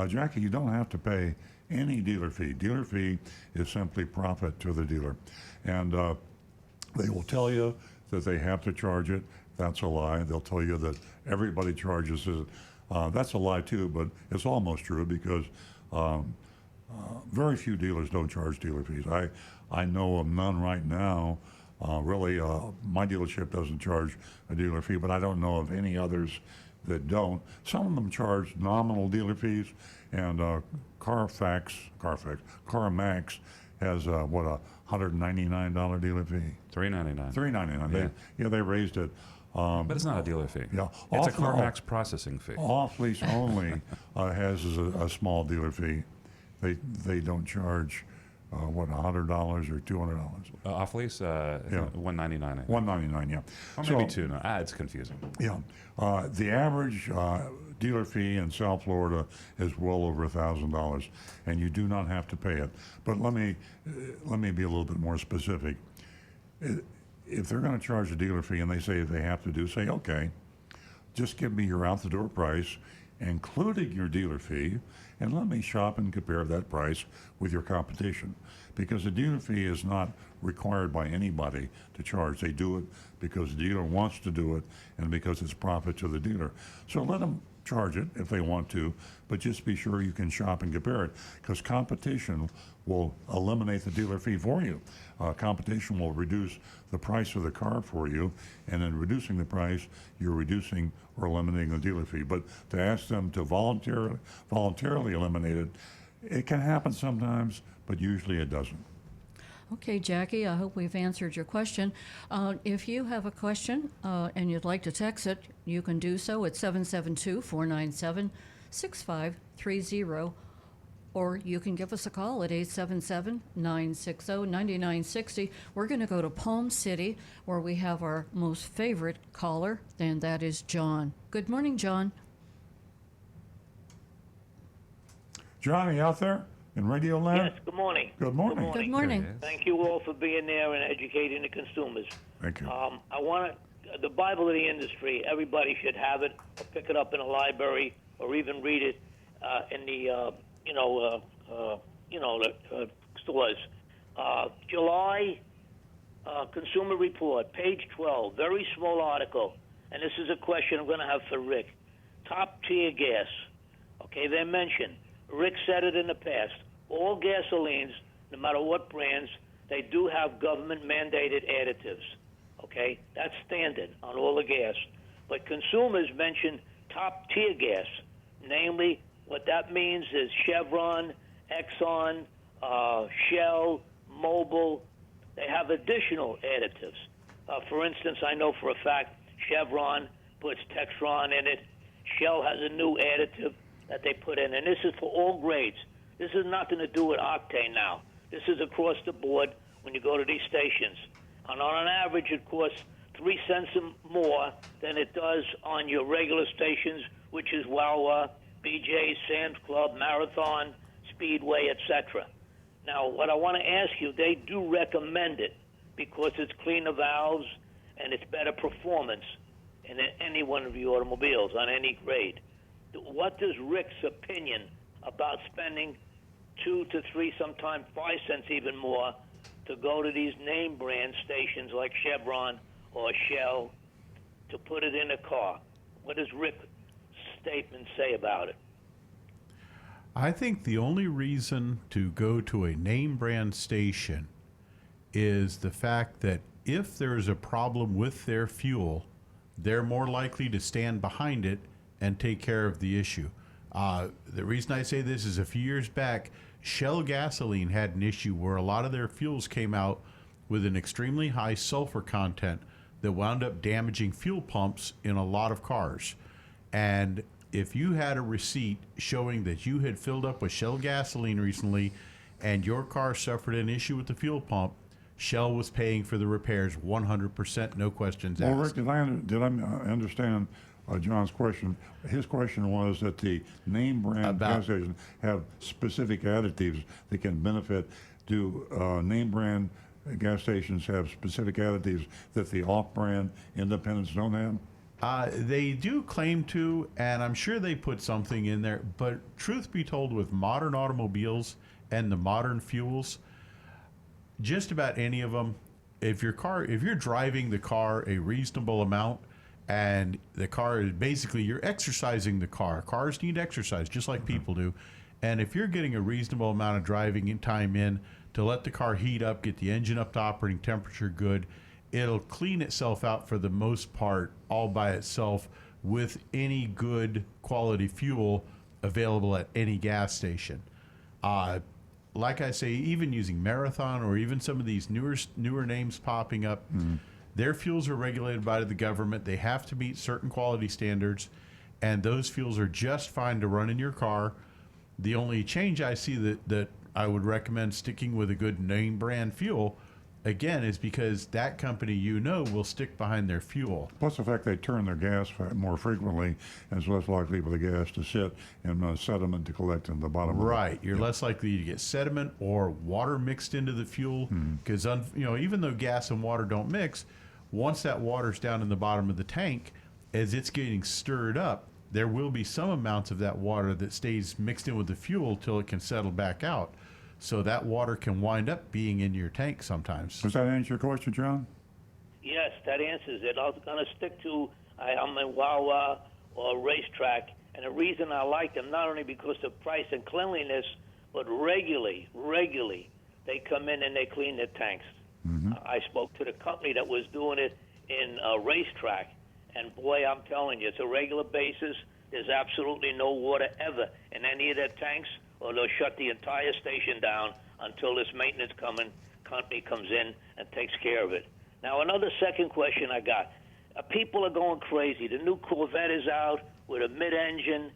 Jackie, you don't have to pay any dealer fee. Dealer fee is simply profit to the dealer. And they will tell you that they have to charge it. That's a lie. They'll tell you that everybody charges it. That's a lie too, but it's almost true because very few dealers don't charge dealer fees. I know of none right now. Really, my dealership doesn't charge a dealer fee, but I don't know of any others that don't. Some of them charge nominal dealer fees, and CarMax has a $199 dealer fee. $399. $399. They raised it. But it's not a dealer fee. Yeah, it's a CarMax processing fee. Off lease only has a small dealer fee. They don't charge $100 or $200. Off lease, $199. $199, yeah. Or maybe two. No, it's confusing. Yeah, the average dealer fee in South Florida is well over $1,000, and you do not have to pay it. But let me be a little bit more specific. If they're going to charge a dealer fee and they say they have to say, okay, just give me your out-the-door price, including your dealer fee, and let me shop and compare that price with your competition. Because a dealer fee is not required by anybody to charge. They do it because the dealer wants to do it and because it's profit to the dealer. So let them charge it if they want to, but just be sure you can shop and compare it, because competition will eliminate the dealer fee for you. Competition will reduce the price of the car for you, and in reducing the price, you're reducing or eliminating the dealer fee. But to ask them to voluntarily eliminate it, it can happen sometimes, but usually it doesn't. Okay, Jackie, I hope we've answered your question. If you have a question and you'd like to text it, you can do so at 772-497-6530, or you can give us a call at 877-960-9960. We're going to go to Palm City, where we have our most favorite caller, and that is John. Good morning, John. John, are you out there in Radio Land? Yes, good morning. Good morning. Good morning. Thank you all for being there and educating the consumers. Thank you. I want the Bible of the industry. Everybody should have it, or pick it up in a library, or even read it in the stores. July Consumer Report, page 12, very small article, and this is a question I'm going to have for Rick. Top tier gas. Okay, they mention. Rick said it in the past. All gasolines, no matter what brands, they do have government-mandated additives. Okay? That's standard on all the gas. But consumers mention top-tier gas. Namely, what that means is Chevron, Exxon, Shell, Mobil. They have additional additives. For instance, I know for a fact Chevron puts Textron in it. Shell has a new additive that they put in, and this is for all grades. This has nothing to do with octane now. This is across the board when you go to these stations. And on an average, it costs 3 cents more than it does on your regular stations, which is Wawa, BJ's, Sam's Club, Marathon, Speedway, etc. Now, what I want to ask you, they do recommend it because it's cleaner valves and it's better performance in any one of your automobiles on any grade. What is Rick's opinion about spending 2 to 3, sometimes 5 cents even more to go to these name brand stations like Chevron or Shell to put it in a car? What does Rick's statement say about it? I think the only reason to go to a name brand station is the fact that if there's a problem with their fuel, they're more likely to stand behind it and take care of the issue. The reason I say this is a few years back, Shell gasoline had an issue where a lot of their fuels came out with an extremely high sulfur content that wound up damaging fuel pumps in a lot of cars. And if you had a receipt showing that you had filled up with Shell gasoline recently and your car suffered an issue with the fuel pump, Shell was paying for the repairs 100%, no questions asked. Well, Rick, did I understand John's question? His question was that the name brand gas stations have specific additives that can benefit. Do name brand gas stations have specific additives that the off-brand independents don't have? They do claim to, and I'm sure they put something in there, but truth be told, with modern automobiles and the modern fuels, just about any of them, if you're driving the car a reasonable amount and the car is basically, you're exercising the car. Cars need exercise just like people do. And if you're getting a reasonable amount of driving time in to let the car heat up, get the engine up to operating temperature good, it'll clean itself out for the most part all by itself with any good quality fuel available at any gas station. Like I say, even using Marathon or even some of these newer names popping up, their fuels are regulated by the government. They have to meet certain quality standards, and those fuels are just fine to run in your car. The only change I see that I would recommend sticking with a good name brand fuel, again, is because that company will stick behind their fuel. Plus the fact they turn their gas more frequently, and it's less likely for the gas to sit in sediment to collect in the bottom. Right, you're less likely to get sediment or water mixed into the fuel, because even though gas and water don't mix, once that water's down in the bottom of the tank, as it's getting stirred up, there will be some amounts of that water that stays mixed in with the fuel till it can settle back out. So that water can wind up being in your tank sometimes. Does that answer your question, John? Yes, that answers it. I'm going to stick to I'm a Wawa or Racetrack, and the reason I like them, not only because of price and cleanliness, but regularly, they come in and they clean their tanks. I spoke to the company that was doing it in Racetrack, and boy, I'm telling you, it's a regular basis. There's absolutely no water ever in any of their tanks, or they'll shut the entire station down until this maintenance company comes in and takes care of it. Now, another second question I got. People are going crazy. The new Corvette is out with a mid-engine.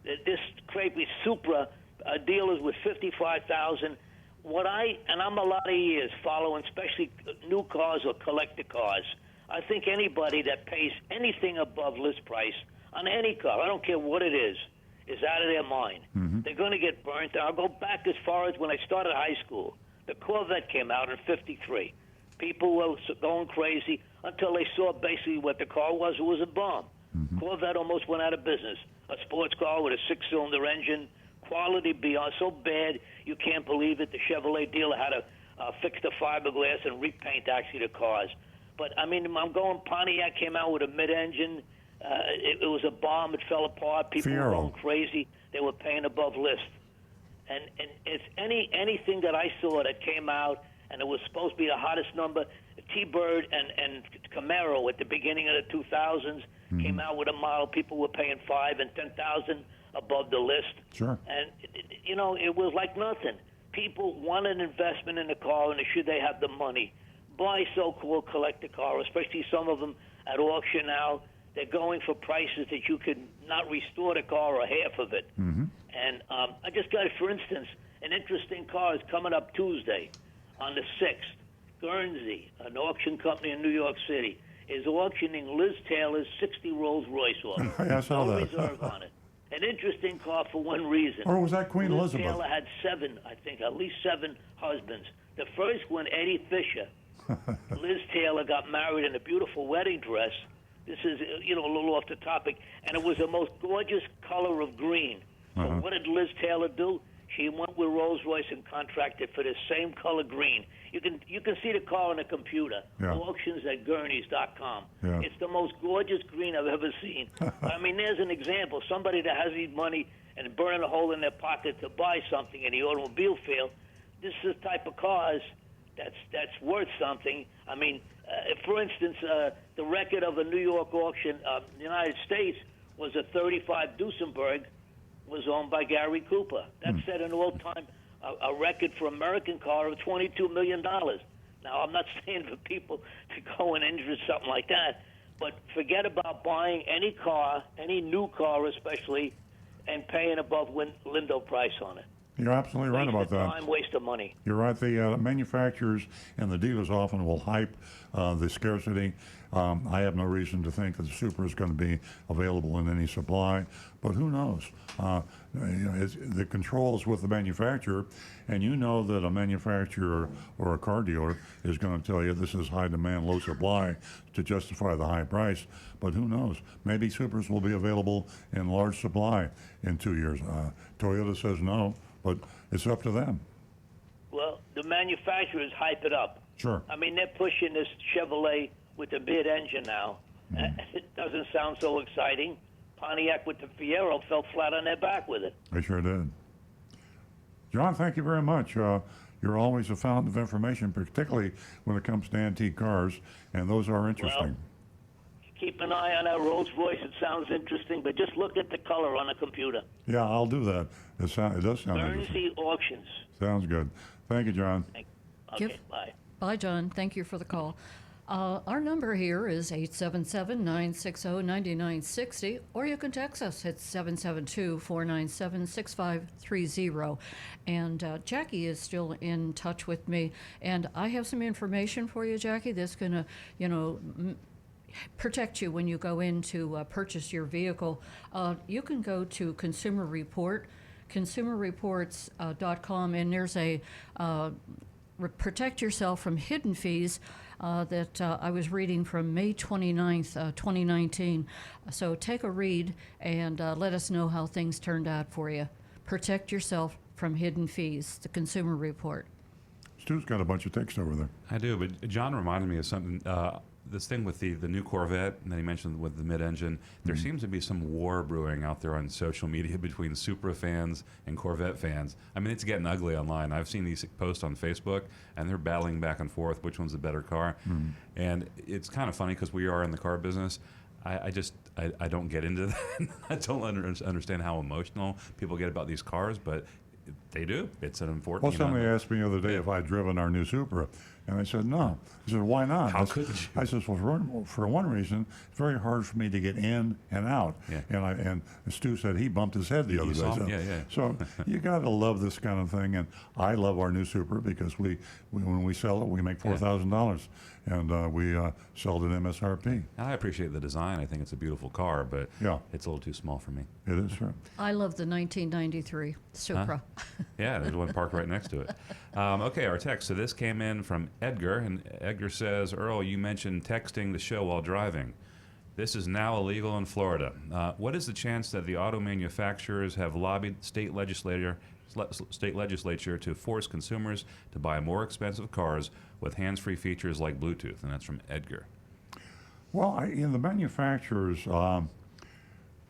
This crappy Supra dealers with $55,000. I'm a lot of years following, especially new cars or collector cars. I think anybody that pays anything above list price on any car, I don't care what it is out of their mind. They're going to get burnt. I'll go back as far as when I started high school. The Corvette came out in '53. People were going crazy until they saw basically what the car was. It was a bomb. Corvette almost went out of business. A sports car with a 6-cylinder engine, quality beyond so bad you can't believe it. The Chevrolet dealer had to fix the fiberglass and repaint actually the cars. But I mean, I'm going. Pontiac came out with a mid-engine. It was a bomb. It fell apart. People were going crazy. They were paying above list. And it's anything that I saw that came out, and it was supposed to be the hottest number. T-Bird and Camaro at the beginning of the 2000s came out with a model. People were paying $5,000 and $10,000 above the list. Sure. And it was like nothing. People want an investment in a car, and should they have the money, buy so-called collector car, especially some of them at auction now. They're going for prices that you could not restore the car or half of it. And I just got, for instance, an interesting car is coming up Tuesday on the 6th. Guernsey, an auction company in New York City, is auctioning Liz Taylor's 60 Rolls Royce off. Yeah, I saw no that. reserve on it. An interesting car for one reason. Or was that Queen Liz Elizabeth? Taylor had at least seven husbands. The first one, Eddie Fisher. Liz Taylor got married in a beautiful wedding dress. This is, a little off the topic. And it was the most gorgeous color of green. So what did Liz Taylor do? She went with Rolls-Royce and contracted for the same color green. You can see the car on the computer. Yeah. Auctions at Gurneys.com. Yeah. It's the most gorgeous green I've ever seen. I mean, there's an example. Somebody that has the money and burning a hole in their pocket to buy something in the automobile field. This is the type of cars that's worth something. I mean, for instance, the record of a New York auction in the United States was a 35 Duesenberg was owned by Gary Cooper. That set an all-time a record for American car of $22 million. Now, I'm not saying for people to go and injure something like that, but forget about buying any car, any new car especially, and paying above Lindo price on it. You're absolutely right about that. Time, waste of money. You're right. The manufacturers and the dealers often will hype the scarcity. I have no reason to think that the Supra is going to be available in any supply, but who knows? The control is with the manufacturer, and you know that a manufacturer or a car dealer is going to tell you this is high demand, low supply to justify the high price. But who knows? Maybe Supras will be available in large supply in 2 years. Toyota says no, but it's up to them. Well, the manufacturers hype it up. Sure. I mean, they're pushing this Chevrolet with the mid-engine now. It doesn't sound so exciting. Pontiac with the Fiero fell flat on their back with it. They sure did. John, thank you very much. You're always a fountain of information, particularly when it comes to antique cars, and those are interesting. Well, keep an eye on that Rolls Royce. It sounds interesting, but just look at the color on the computer. Yeah, I'll do that. It does sound interesting. Guernsey Auctions. Sounds good. Thank you, John. Okay, bye. Bye, John. Thank you for the call. Our number here is 877-960-9960, or you can text us at 772-497-6530. And Jackie is still in touch with me, and I have some information for you, Jackie, that's going to, protect you when you go in to purchase your vehicle. You can go to Consumer Report, consumerreports.com, and there's a protect yourself from hidden fees that I was reading from May 29th, 2019. So take a read and let us know how things turned out for you. Protect yourself from hidden fees, the Consumer Report. Stu's got a bunch of text over there. I do, but John reminded me of something. This thing with the new Corvette that he mentioned with the mid-engine, there seems to be some war brewing out there on social media between Supra fans and Corvette fans. I mean, it's getting ugly online. I've seen these posts on Facebook, and they're battling back and forth which one's the better car. And it's kind of funny because we are in the car business. I don't get into that. I don't understand how emotional people get about these cars, but they do. It's an important. Well, somebody asked me the other day if I'd driven our new Supra, and I said no. He said, "Why not?" How could you? I said, "Well, for one reason, it's very hard for me to get in and out." Yeah. And Stu said he bumped his head the other day. saw So, him? Yeah. so you got to love this kind of thing, and I love our new Supra because we when we sell it, we make $4,000, and we sell it at MSRP. I appreciate the design. I think it's a beautiful car, but Yeah. it's a little too small for me. It is true. I love the 1993 Supra. Yeah, there's one parked right next to it. Okay, our text. So this came in from Edgar, and Edgar says, Earl, you mentioned texting the show while driving. This is now illegal in Florida. What is the chance that the auto manufacturers have lobbied state legislature to force consumers to buy more expensive cars with hands-free features like Bluetooth? And that's from Edgar. Well, the manufacturers,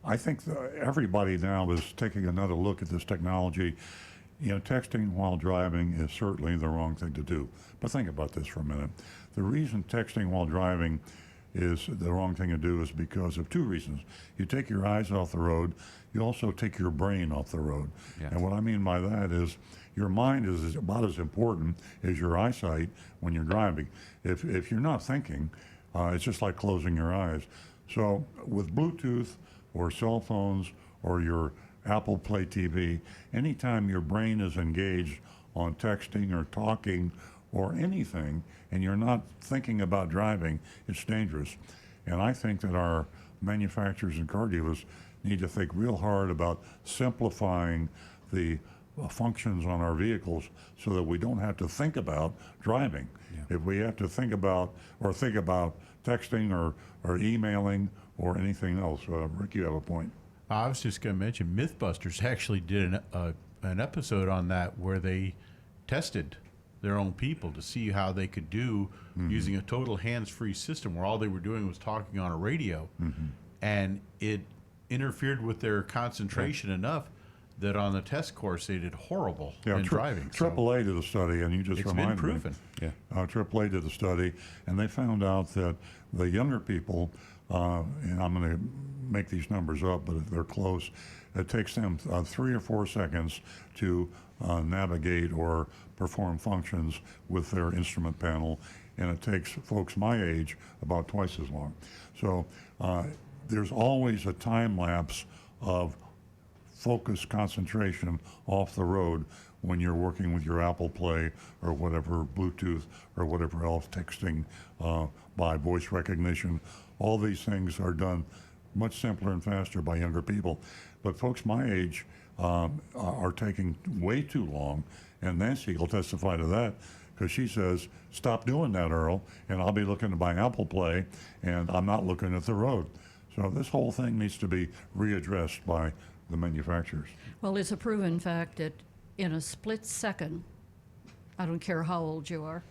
I think everybody now is taking another look at this technology. Texting while driving is certainly the wrong thing to do. But think about this for a minute. The reason texting while driving is the wrong thing to do is because of two reasons. You take your eyes off the road. You also take your brain off the road. Yeah. And what I mean by that is your mind is about as important as your eyesight when you're driving. If you're not thinking, it's just like closing your eyes. So with Bluetooth or cell phones or your Apple Play TV, anytime your brain is engaged on texting or talking or anything, and you're not thinking about driving, it's dangerous. And I think that our manufacturers and car dealers need to think real hard about simplifying the functions on our vehicles so that we don't have to think about driving. Yeah. If we have to think about texting or emailing or anything else. Rick, you have a point. I was just going to mention Mythbusters actually did an episode on that where they tested their own people to see how they could do using a total hands-free system where all they were doing was talking on a radio. And it interfered with their concentration enough that on the test course they did horrible in driving. AAA did a study, and you just reminded me. It's been proven. AAA did a study, and they found out that the younger people, and I'm going to make these numbers up, but they're close, it takes them 3 or 4 seconds to navigate or perform functions with their instrument panel, and it takes folks my age about twice as long. So there's always a time lapse of focus concentration off the road when you're working with your Apple Play or whatever, Bluetooth or whatever else, texting by voice recognition. All these things are done much simpler and faster by younger people. But folks my age are taking way too long, and Nancy will testify to that because she says, stop doing that, Earl, and I'll be looking to my Apple Play, and I'm not looking at the road. So this whole thing needs to be readdressed by the manufacturers. Well, it's a proven fact that in a split second, I don't care how old you are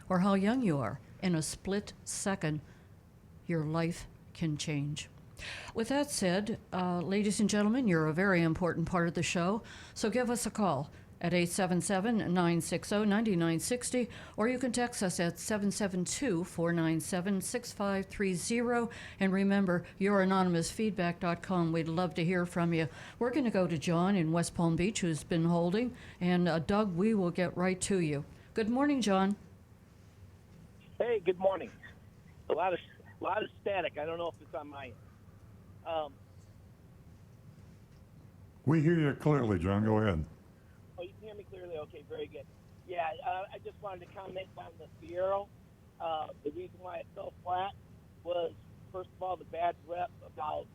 or how young you are, in a split second, your life can change. With that said, ladies and gentlemen, you're a very important part of the show, so give us a call at 877-960-9960, or you can text us at 772-497-6530. And remember, youranonymousfeedback.com. We'd love to hear from you. We're going to go to John in West Palm Beach, who's been holding, and Doug, we will get right to you. Good morning, John. Hey, good morning. A lot of static. I don't know if it's on my end. We hear you clearly, John. Go ahead. Oh, you can hear me clearly? Okay, very good. Yeah, I just wanted to comment on the Earl. The reason why it fell flat was, first of all, the bad rep about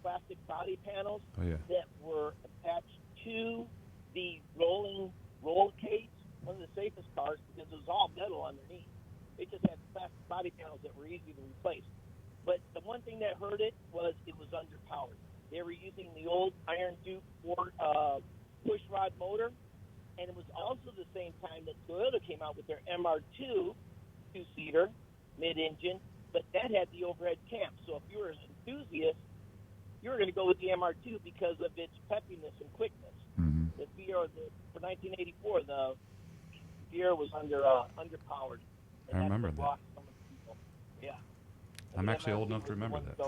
plastic body panels that were attached to the roll cage, one of the safest cars, because it was all metal underneath. They just had plastic body panels that were easy to replace. But the one thing that hurt it was underpowered. They were using the old Iron Duke push rod motor, and it was also the same time that Toyota came out with their MR2 two-seater mid-engine, but that had the overhead cam. So if you were an enthusiast, you were going to go with the MR2 because of its peppiness and quickness. Mm-hmm. The Fiero, for 1984, the Fiero was underpowered. I remember that. Lost some of the people. Yeah. I'm actually old enough to remember that.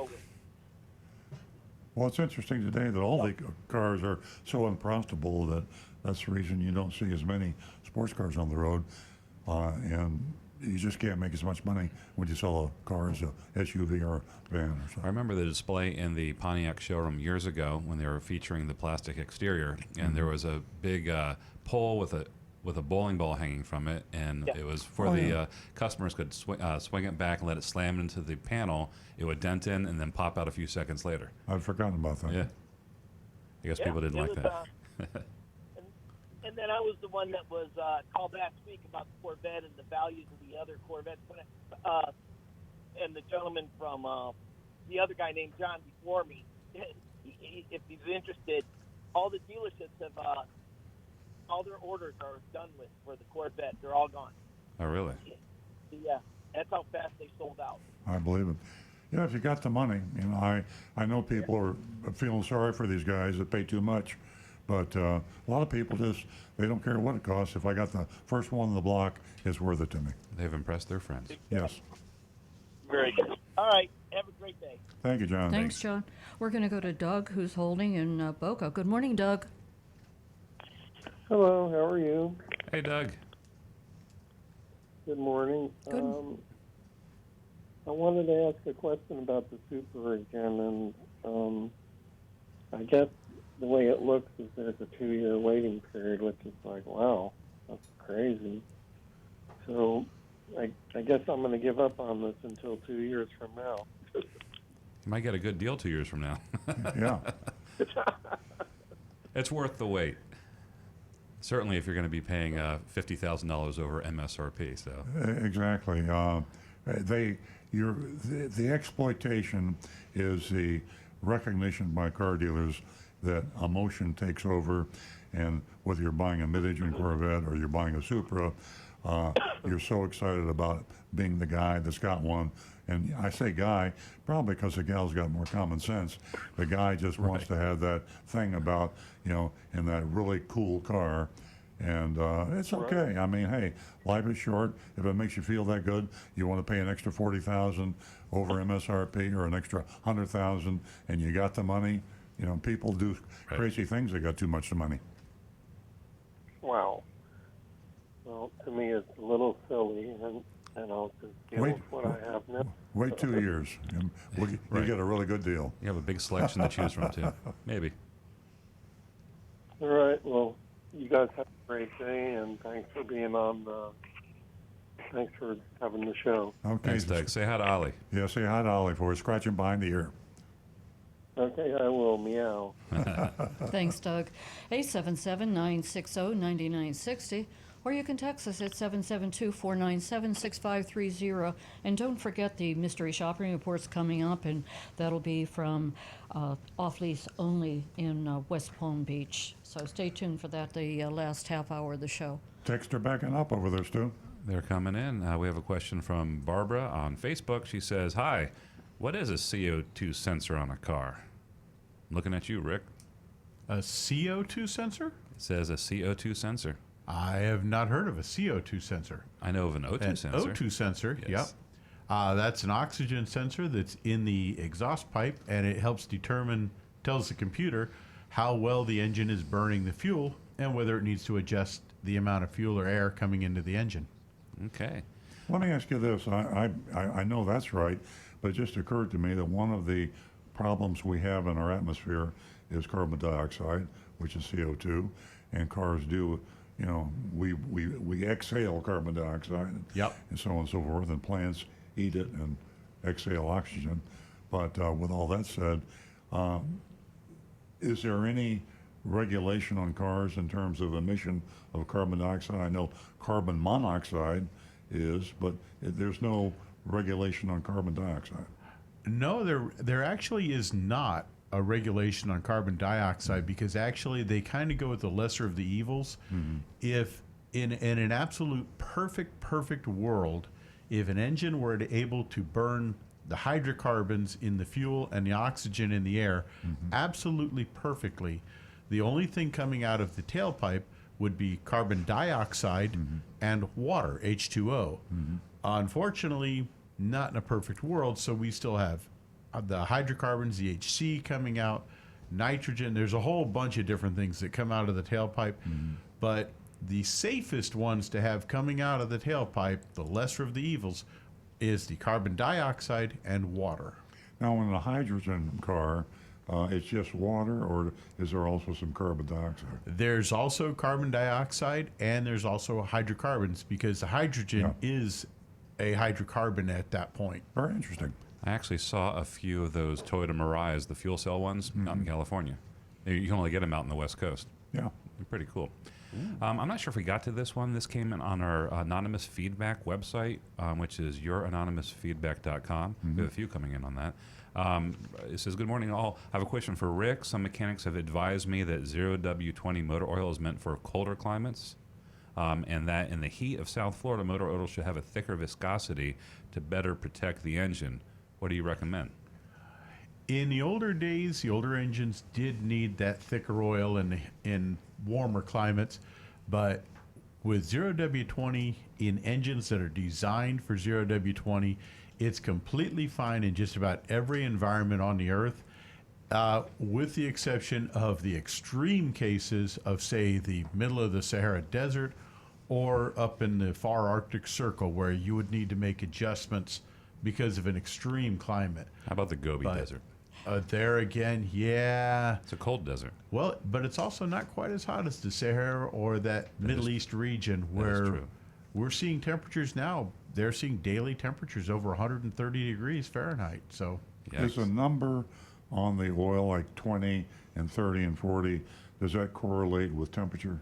Well, it's interesting today that all the cars are so unprofitable that that's the reason you don't see as many sports cars on the road, and you just can't make as much money when you sell a car as a SUV or a van or something. I remember the display in the Pontiac showroom years ago when they were featuring the plastic exterior, and there was a big pole with a bowling ball hanging from it, and it was for customers could swing it back and let it slam into the panel. It would dent in and then pop out a few seconds later. I'd forgotten about that. Yeah. I guess people didn't like that. And then I was the one that was called last week about the Corvette and the values of the other Corvettes. And the gentleman from the other guy named John before me, if he's interested, all the dealerships have all their orders are done with for the Corvette. They're all gone. Oh, really? Yeah, that's how fast they sold out. I believe it. Yeah, if you got the money, I know people are feeling sorry for these guys that pay too much, but a lot of people they don't care what it costs. If I got the first one on the block, it's worth it to me. They've impressed their friends. Yes. Very good. All right. Have a great day. Thank you, John. Thanks, John. We're going to go to Doug, who's holding in Boca. Good morning, Doug. Hello, how are you? Hey, Doug. Good morning. Good. I wanted to ask a question about the Super again, and I guess the way it looks is there's a 2-year waiting period, which is like, wow, that's crazy. So I guess I'm going to give up on this until 2 years from now. You might get a good deal 2 years from now. Yeah. It's worth the wait. Certainly, if you're going to be paying $50,000 over MSRP. So Exactly. The exploitation is the recognition by car dealers that emotion takes over, and whether you're buying a mid-engine Corvette or you're buying a Supra, you're so excited about being the guy that's got one. And I say guy probably because the gal's got more common sense. The guy just wants to have that thing about, in that really cool car. And it's okay. I mean, hey, life is short. If it makes you feel that good, you want to pay an extra $40,000 over MSRP or an extra $100,000, and you got the money. People do crazy things. They got too much money. Wow. Well, to me, it's a little silly, and I'll just deal with what I have now. Wait 2 years. And you get a really good deal. you have a big selection to choose from, too. Maybe. All right. Well, you guys have a great day, and thanks for being on. Thanks for having the show. Okay. Thanks, Doug. Say hi to Ollie. Yeah, say hi to Ollie for scratching behind the ear. Okay, I will. Meow. Thanks, Doug. 877-960-9960, or you can text us at 772-497-6530. And don't forget the mystery shopping report's coming up, and that'll be from off-lease only in West Palm Beach. So stay tuned for that, the last half hour of the show. Texts are backing up over there, Stu. They're coming in. We have a question from Barbara on Facebook. She says, hi, what is a CO2 sensor on a car? I'm looking at you, Rick. A CO2 sensor? It says a CO2 sensor. I have not heard of a CO2 sensor. I know of an O2 sensor. O2 sensor, Yes. yep. That's an oxygen sensor that's in the exhaust pipe, and it helps tells the computer how well the engine is burning the fuel and whether it needs to adjust the amount of fuel or air coming into the engine. Okay. Let me ask you this. I know that's right, but it just occurred to me that one of the problems we have in our atmosphere is carbon dioxide, which is CO2, and cars do, we exhale carbon dioxide, Yep. and so on and so forth, and plants eat it and exhale oxygen. But with all that said, is there any regulation on cars in terms of emission of carbon dioxide? I know carbon monoxide is, but there's no regulation on carbon dioxide. No, there actually is not a regulation on carbon dioxide because actually they kind of go with the lesser of the evils. Mm-hmm. If in an absolute perfect world, if an engine were able to burn the hydrocarbons in the fuel and the oxygen in the air absolutely perfectly, the only thing coming out of the tailpipe would be carbon dioxide and water, H2O. Unfortunately, not in a perfect world, so we still have the hydrocarbons, the HC coming out, nitrogen. There's a whole bunch of different things that come out of the tailpipe, but the safest ones to have coming out of the tailpipe, the lesser of the evils, is the carbon dioxide and water. Now, in a hydrogen car, it's just water, or is there also some carbon dioxide? There's also carbon dioxide, and there's also hydrocarbons, because the hydrogen is a hydrocarbon at that point. Very interesting. I actually saw a few of those Toyota Mirais, the fuel cell ones, out in California. You can only get them out in the West Coast. Yeah. They're pretty cool. I'm not sure if we got to this one. This came in on our anonymous feedback website, which is youranonymousfeedback.com. We have a few coming in on that. It says, good morning all. I have a question for Rick. Some mechanics have advised me that 0W20 motor oil is meant for colder climates, and that in the heat of South Florida, motor oil should have a thicker viscosity to better protect the engine. What do you recommend? In the older days, the older engines did need that thicker oil in warmer climates, but with 0W20 in engines that are designed for 0W20, it's completely fine in just about every environment on the earth, with the exception of the extreme cases of, say, the middle of the Sahara Desert or up in the far Arctic Circle, where you would need to make adjustments because of an extreme climate. How about the Gobi Desert? There again, yeah. It's a cold desert. Well, but it's also not quite as hot as the Sahara or that Middle East region we're seeing temperatures now. They're seeing daily temperatures over 130 degrees Fahrenheit. So is a number on the oil like 20 and 30 and 40, does that correlate with temperature?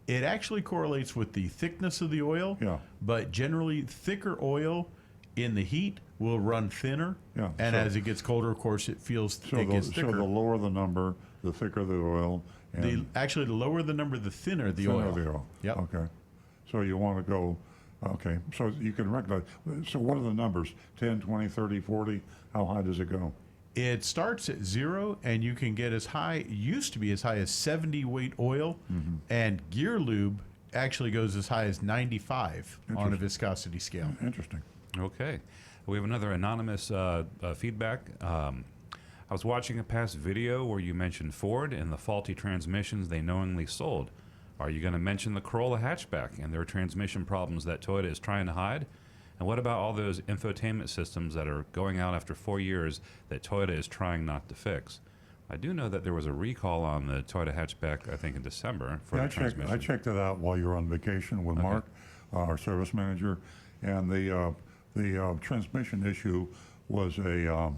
it actually correlates with the thickness of the oil. Yeah. But generally, thicker oil in the heat will run thinner. Yeah. And as it gets colder, of course, it gets thicker. So the lower the number, the thicker the oil. And actually, the lower the number, the thinner the oil. Yep. Okay. So you want to go, okay. So you can recognize. So what are the numbers? 10, 20, 30, 40? How high does it go? It starts at 0, and you can get as high, used to be as high as 70 weight oil, and gear lube actually goes as high as 95 on a viscosity scale. Interesting. Okay. We have another anonymous feedback. I was watching a past video where you mentioned Ford and the faulty transmissions they knowingly sold. Are you going to mention the Corolla hatchback and their transmission problems that Toyota is trying to hide? And what about all those infotainment systems that are going out after 4 years that Toyota is trying not to fix? I do know that there was a recall on the Toyota hatchback, I think, in December for the transmission. I checked it out while you were on vacation with Mark, our service manager, and the transmission issue was it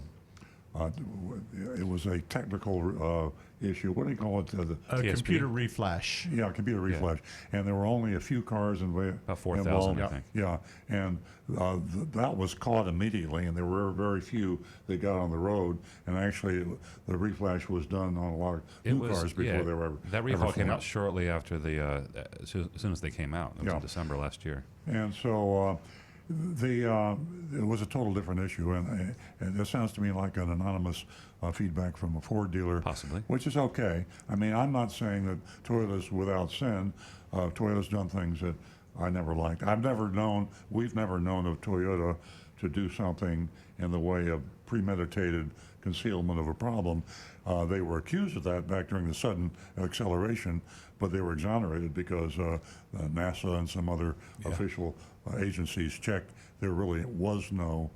was a technical issue. What do you call it? A computer reflash. Yeah, computer reflash. And there were only a few cars about 4,000, I think. Yeah, and that was caught immediately, and there were very few that got on the road. And actually, the reflash was done on a lot of new cars before they were ever. That recall came out shortly after as soon as they came out. It was in December last year. And so. It was a total different issue, and it sounds to me like an anonymous feedback from a Ford dealer. Possibly. Which is okay. I mean, I'm not saying that Toyota's without sin. Toyota's done things that I never liked. We've never known of Toyota to do something in the way of premeditated concealment of a problem. They were accused of that back during the sudden acceleration, but they were exonerated because NASA and some other official agencies checked. There really was no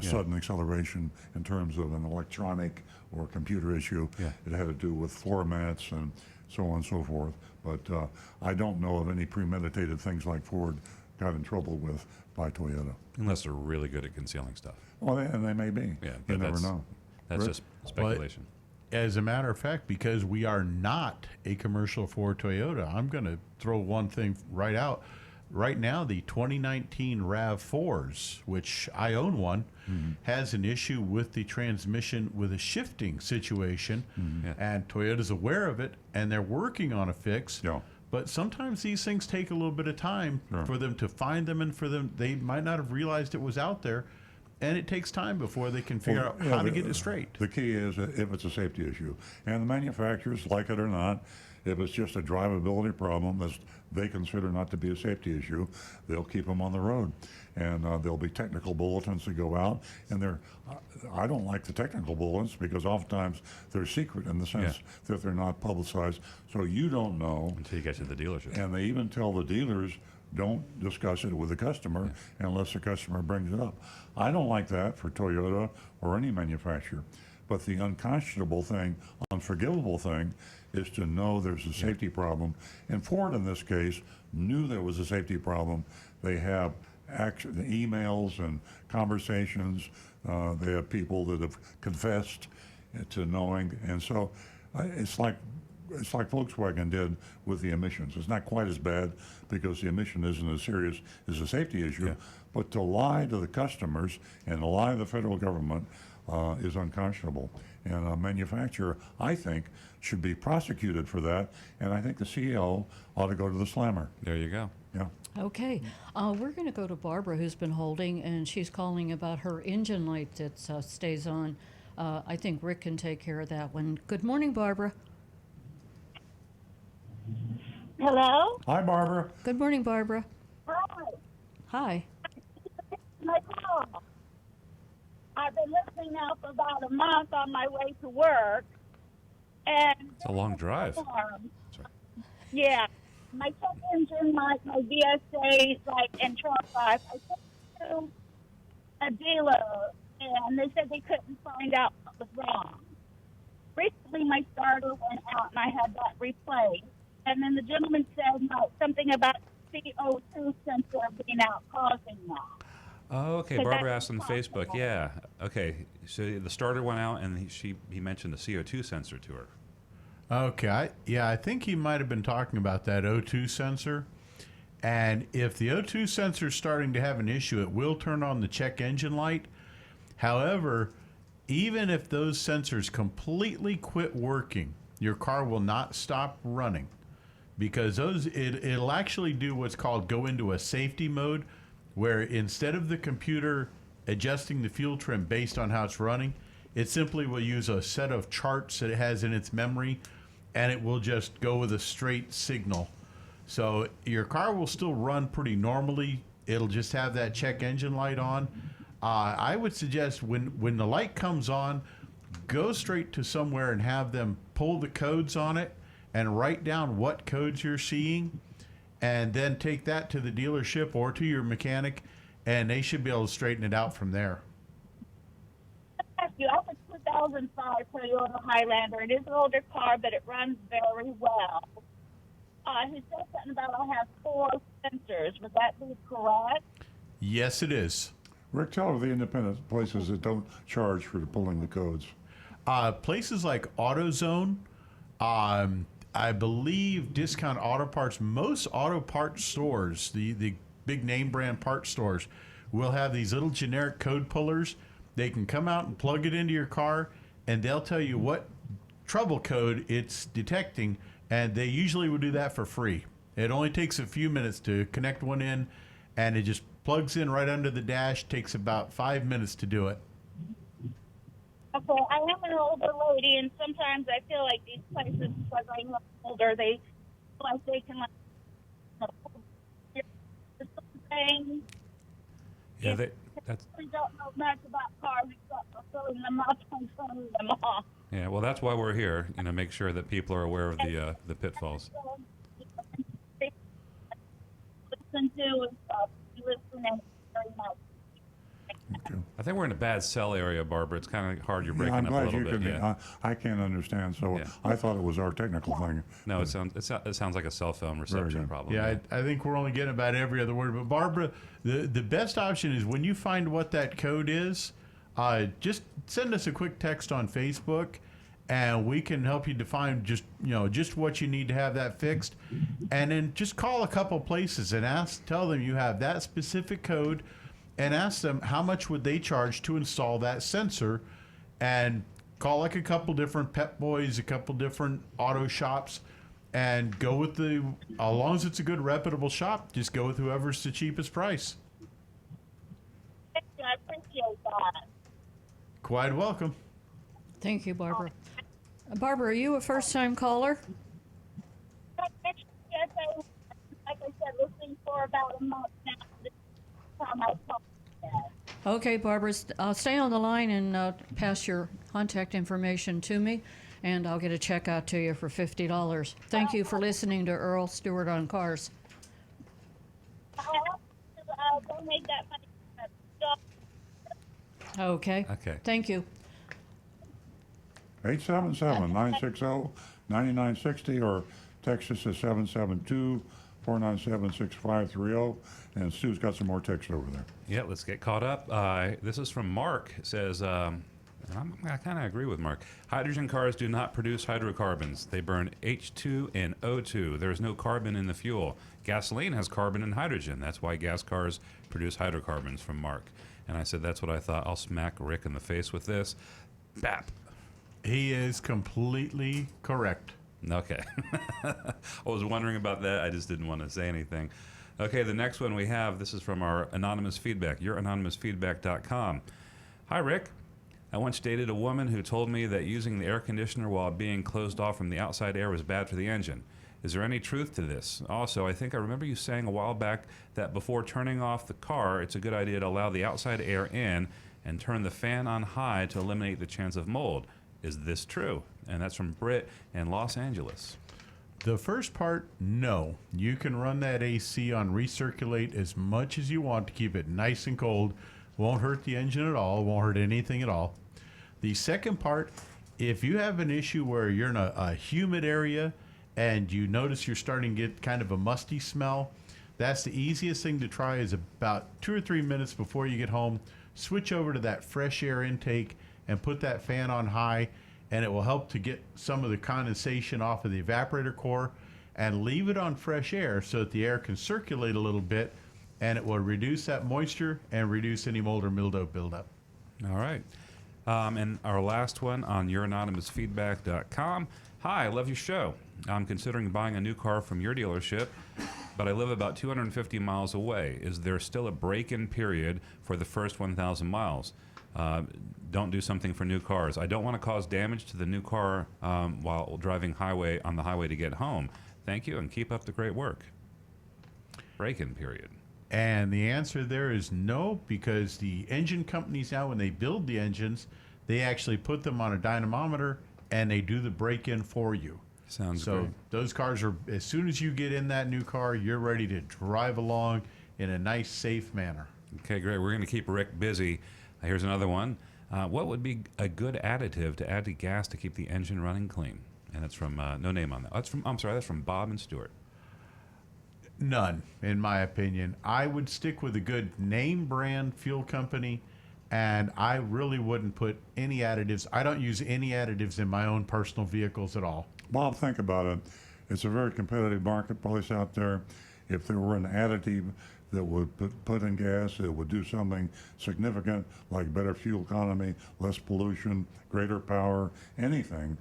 sudden acceleration in terms of an electronic or computer issue. It had to do with floor mats and so on and so forth. But I don't know of any premeditated things like Ford got in trouble with by Toyota. Unless they're really good at concealing stuff. Well, and they may be. Yeah, you never know. That's just speculation. But as a matter of fact, because we are not a commercial for Toyota, I'm going to throw one thing right out. Right now, the 2019 RAV4s, which I own one, has an issue with the transmission with a shifting situation, and Toyota's aware of it, and they're working on a fix. Yeah. But sometimes these things take a little bit of time for them to find them, and they might not have realized it was out there, and it takes time before they can figure out how to get it straight. The key is if it's a safety issue, and the manufacturers, like it or not, if it's just a drivability problem that they consider not to be a safety issue, they'll keep them on the road. And there'll be technical bulletins that go out. And I don't like the technical bulletins because oftentimes they're secret in the sense that they're not publicized. So you don't know. Until you get to the dealership. And they even tell the dealers, don't discuss it with the customer unless the customer brings it up. I don't like that for Toyota or any manufacturer. But the unconscionable thing, unforgivable thing, is to know there's a safety problem. And Ford, in this case, knew there was a safety problem. They have emails and conversations. They have people that have confessed to knowing. And so it's like Volkswagen did with the emissions. It's not quite as bad because the emission isn't as serious as a safety issue. But to lie to the customers and to lie to the federal government is unconscionable. And a manufacturer, I think, should be prosecuted for that. And I think the CEO ought to go to the slammer. There you go. Yeah. Okay. We're going to go to Barbara, who's been holding, and she's calling about her engine light that stays on. I think Rick can take care of that one. Good morning, Barbara. Hello? Hi, Barbara. Good morning, Barbara. Hi. Hi. My call. I've been listening now for about a month on my way to work. And it's a long drive. Yeah. My check engine, my VSA, and truck life, I took it to a dealer, and they said they couldn't find out what was wrong. Recently, my starter went out, and I had that replaced. And then the gentleman said something about the O2 sensor being out causing that. Oh, okay. So Barbara that's asked on Facebook. Yeah. Okay. So the starter went out, and he mentioned the CO2 sensor to her. Okay. I think he might have been talking about that O2 sensor. And if the O2 sensor is starting to have an issue, it will turn on the check engine light. However, even if those sensors completely quit working, your car will not stop running, because it'll actually do what's called go into a safety mode, where instead of the computer adjusting the fuel trim based on how it's running, it simply will use a set of charts that it has in its memory, and it will just go with a straight signal. So your car will still run pretty normally. It'll just have that check engine light on. I would suggest when the light comes on, go straight to somewhere and have them pull the codes on it and write down what codes you're seeing, and then take that to the dealership or to your mechanic, and they should be able to straighten it out from there. I have a 2005 Toyota Highlander. It is an older car, but it runs very well. He said something about I have 4 sensors. Would that be correct? Yes, it is. Rick, tell her the independent places that don't charge for pulling the codes. Places like AutoZone, I believe Discount Auto Parts, most auto parts stores, the big name brand part stores, will have these little generic code pullers. They can come out and plug it into your car, and they'll tell you what trouble code it's detecting, and they usually will do that for free. It only takes a few minutes to connect one in, and it just plugs in right under the dash. Takes about 5 minutes to do it. Okay, I am an older lady, and sometimes I feel like these places, because I'm older, they feel like they can, something. Yeah, that's. We don't know much about cars except for filling them up and turning them off. Yeah, well, that's why we're here. Make sure that people are aware of the pitfalls. Listen to listen and very much. Okay. I think we're in a bad cell area, Barbara. It's kind of hard. You're breaking I'm up a glad little you bit. can. Yeah. I can't understand, so Yeah. I thought it was our technical thing. No, it sounds like a cell phone reception problem. Yeah, I think we're only getting about every other word. But Barbara, the best option is when you find what that code is, just send us a quick text on Facebook, and we can help you define just what you need to have that fixed. And then just call a couple places and tell them you have that specific code, and ask them how much would they charge to install that sensor, and call like a couple different Pep Boys, a couple different auto shops, and go with as long as it's a good reputable shop, just go with whoever's the cheapest price. Thank you, I appreciate that. Quite welcome. Thank you, Barbara. Barbara, are you a first-time caller? Yes, like I said, listening for about a month now. This time I talked. Okay, Barbara, stay on the line and pass your contact information to me, and I'll get a check out to you for $50. Thank you for listening to Earl Stewart on Cars. I have to donate that money to Okay. Okay. Thank you. 877-960-9960 or text us at 772-497-6530. And Sue's got some more text over there. Yeah, let's get caught up. This is from Mark. It says, I kind of agree with Mark. Hydrogen cars do not produce hydrocarbons. They burn H2 and O2. There is no carbon in the fuel. Gasoline has carbon and hydrogen. That's why gas cars produce hydrocarbons, from Mark. And I said, that's what I thought. I'll smack Rick in the face with this. Bap. He is completely correct. Okay. I was wondering about that. I just didn't want to say anything. Okay, the next one we have, this is from our anonymous feedback, youranonymousfeedback.com. Hi, Rick. I once dated a woman who told me that using the air conditioner while being closed off from the outside air was bad for the engine. Is there any truth to this? Also, I think I remember you saying a while back that before turning off the car, it's a good idea to allow the outside air in and turn the fan on high to eliminate the chance of mold. Is this true? And that's from Britt in Los Angeles. The first part, no. You can run that AC on recirculate as much as you want to keep it nice and cold. Won't hurt the engine at all. Won't hurt anything at all. The second part, if you have an issue where you're in a humid area and you notice you're starting to get kind of a musty smell, That's the easiest thing to try is about 2 or 3 minutes before you get home. Switch over to that fresh air intake and put that fan on high, and it will help to get some of the condensation off of the evaporator core, and leave it on fresh air so that the air can circulate a little bit, and it will reduce that moisture and reduce any mold or mildew buildup. All right. And our last one on youranonymousfeedback.com. Hi, I love your show. I'm considering buying a new car from your dealership, but I live about 250 miles away. Is there still a break-in period for the first 1,000 miles? Don't do something for new cars. I don't want to cause damage to the new car while driving on the highway to get home. Thank you, and keep up the great work. Break-in period. And the answer there is no, because the engine companies now, when they build the engines, they actually put them on a dynamometer and they do the break-in for you. Sounds so great. Those cars are, as soon as you get in that new car, you're ready to drive along in a nice, safe manner. Okay, great. We're going to keep Rick busy. Here's another one. What would be a good additive to add to gas to keep the engine running clean? And that's from no name on that. That's from Bob and Stewart. None, in my opinion. I would stick with a good name brand fuel company, and I really wouldn't put any additives. I don't use any additives in my own personal vehicles at all. Bob, think about it. It's a very competitive marketplace out there. If there were an additive that would put in gas, it would do something significant like better fuel economy, less pollution, greater power, anything,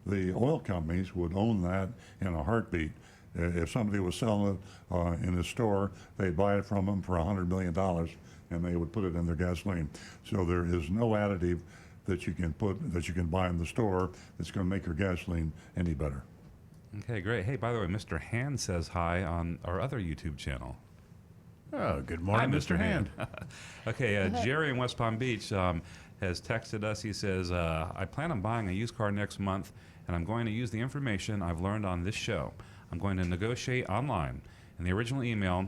the oil companies would own that in a heartbeat. If somebody was selling it in a store, they'd buy it from them for $100 million, and they would put it in their gasoline. So there is no additive that you can buy in the store that's going to make your gasoline any better. Okay, great. Hey, by the way, Mr. Hand says hi on our other YouTube channel. Oh, good morning, Hi, Mr. Hand. Okay, Jerry in West Palm Beach has texted us. He says, I plan on buying a used car next month, and I'm going to use the information I've learned on this show. I'm going to negotiate online. In the original email,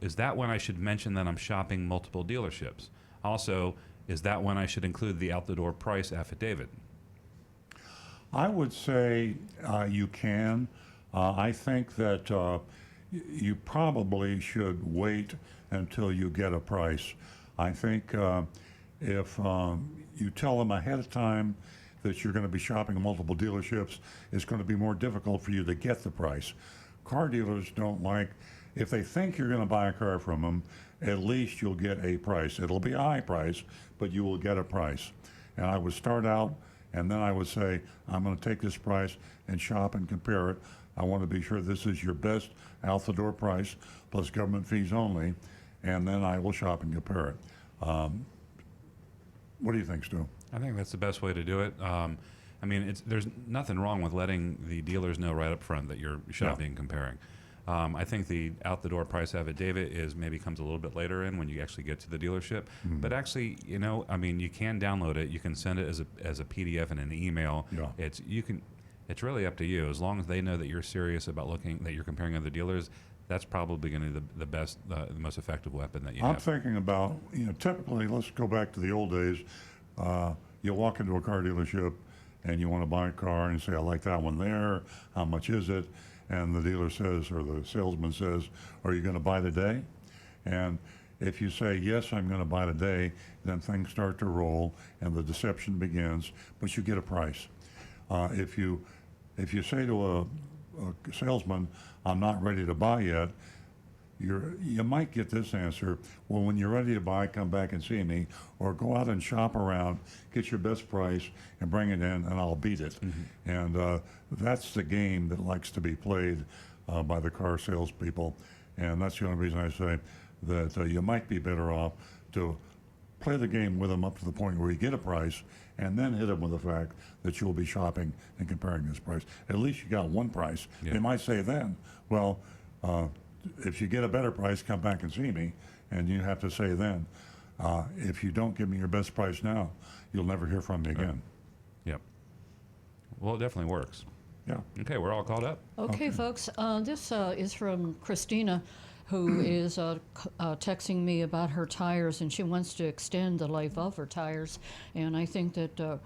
is that when I should mention that I'm shopping multiple dealerships? Also, is that when I should include the out-the-door price affidavit? I would say you can. I think that you probably should wait until you get a price. I think if you tell them ahead of time that you're going to be shopping multiple dealerships, it's going to be more difficult for you to get the price. Car dealers don't like, if they think you're going to buy a car from them, at least you'll get a price. It'll be a high price, but you will get a price. And I would start out, and then I would say, I'm going to take this price and shop and compare it. I want to be sure this is your best out-the-door price, plus government fees only, and then I will shop and compare it. What do you think, Stu? I think that's the best way to do it. I mean, there's nothing wrong with letting the dealers know right up front that you're shopping and comparing. I think the out-the-door price affidavit maybe comes a little bit later in when you actually get to the dealership. Mm-hmm. But actually, I mean, you can download it. You can send it as a PDF and an email. Yeah. It's really up to you. As long as they know that you're serious about that you're comparing other dealers, that's probably going to be the best, the most effective weapon that you have. I'm thinking about, typically, let's go back to the old days. You walk into a car dealership and you want to buy a car and you say, I like that one there. How much is it? And the dealer says, or the salesman says, are you going to buy today? And if you say, yes, I'm going to buy today, then things start to roll and the deception begins, but you get a price. If you say to a salesman, I'm not ready to buy yet, you might get this answer, well, when you're ready to buy, come back and see me, or go out and shop around, get your best price, and bring it in, and I'll beat it. Mm-hmm. And that's the game that likes to be played by the car salespeople, and that's the only reason I say that you might be better off to play the game with them up to the point where you get a price, and then hit them with the fact that you'll be shopping and comparing this price. At least you got one price. Yeah. They might say then, well, if you get a better price, come back and see me. And you have to say then, if you don't give me your best price now, you'll never hear from me again. Yep. Well, it definitely works. Yeah. Okay, we're all caught up. Okay, folks. This is from Christina, who is texting me about her tires, and she wants to extend the life of her tires. And I think that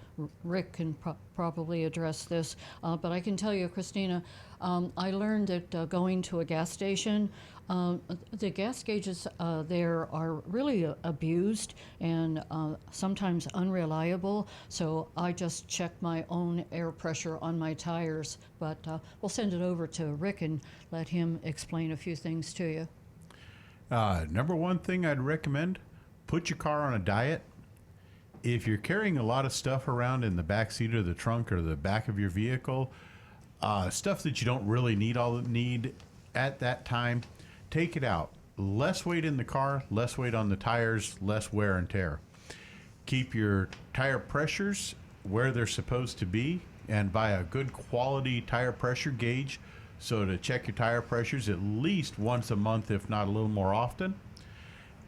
Rick can probably address this. But I can tell you, Christina, I learned that going to a gas station, the gas gauges there are really abused and sometimes unreliable. So I just check my own air pressure on my tires. But we'll send it over to Rick and let him explain a few things to you. Number one thing I'd recommend, put your car on a diet. If you're carrying a lot of stuff around in the back seat or the trunk or the back of your vehicle, stuff that you don't really need at that time, take it out. Less weight in the car, less weight on the tires, less wear and tear. Keep your tire pressures where they're supposed to be, and buy a good quality tire pressure gauge, so to check your tire pressures at least once a month, if not a little more often.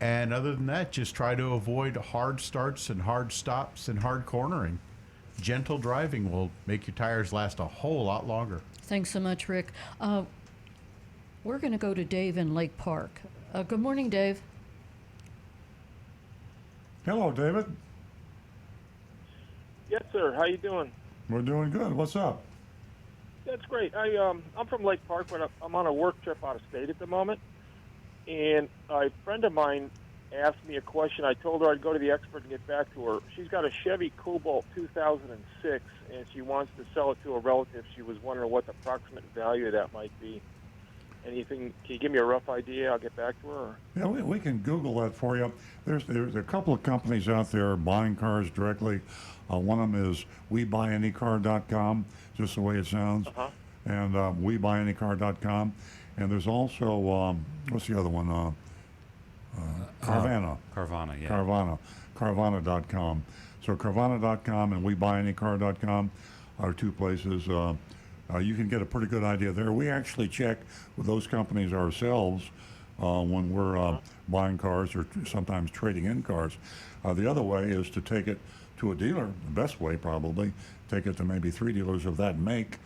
And other than that, just try to avoid hard starts and hard stops and hard cornering. Gentle driving will make your tires last a whole lot longer. Thanks so much, Rick. We're going to go to Dave in Lake Park. Good morning, Dave. Hello, David. Yes, sir. How you doing? We're doing good. What's up? That's great. I'm from Lake Park, but I'm on a work trip out of state at the moment. And a friend of mine asked me a question. I told her I'd go to the expert and get back to her. She's got a Chevy Cobalt 2006, and she wants to sell it to a relative. She was wondering what the approximate value of that might be. Anything? Can you give me a rough idea? I'll get back to her. Or? Yeah, we can Google that for you. There's a couple of companies out there buying cars directly. One of them is WeBuyAnyCar.com, just the way it sounds, and WeBuyAnyCar.com. And there's also, what's the other one? Carvana. Carvana, yeah. Carvana.com. So Carvana.com and WeBuyAnyCar.com are two places. You can get a pretty good idea there. We actually check with those companies ourselves when we're buying cars or sometimes trading in cars. The other way is to take it to a dealer, the best way probably, take it to maybe 3 dealers of that make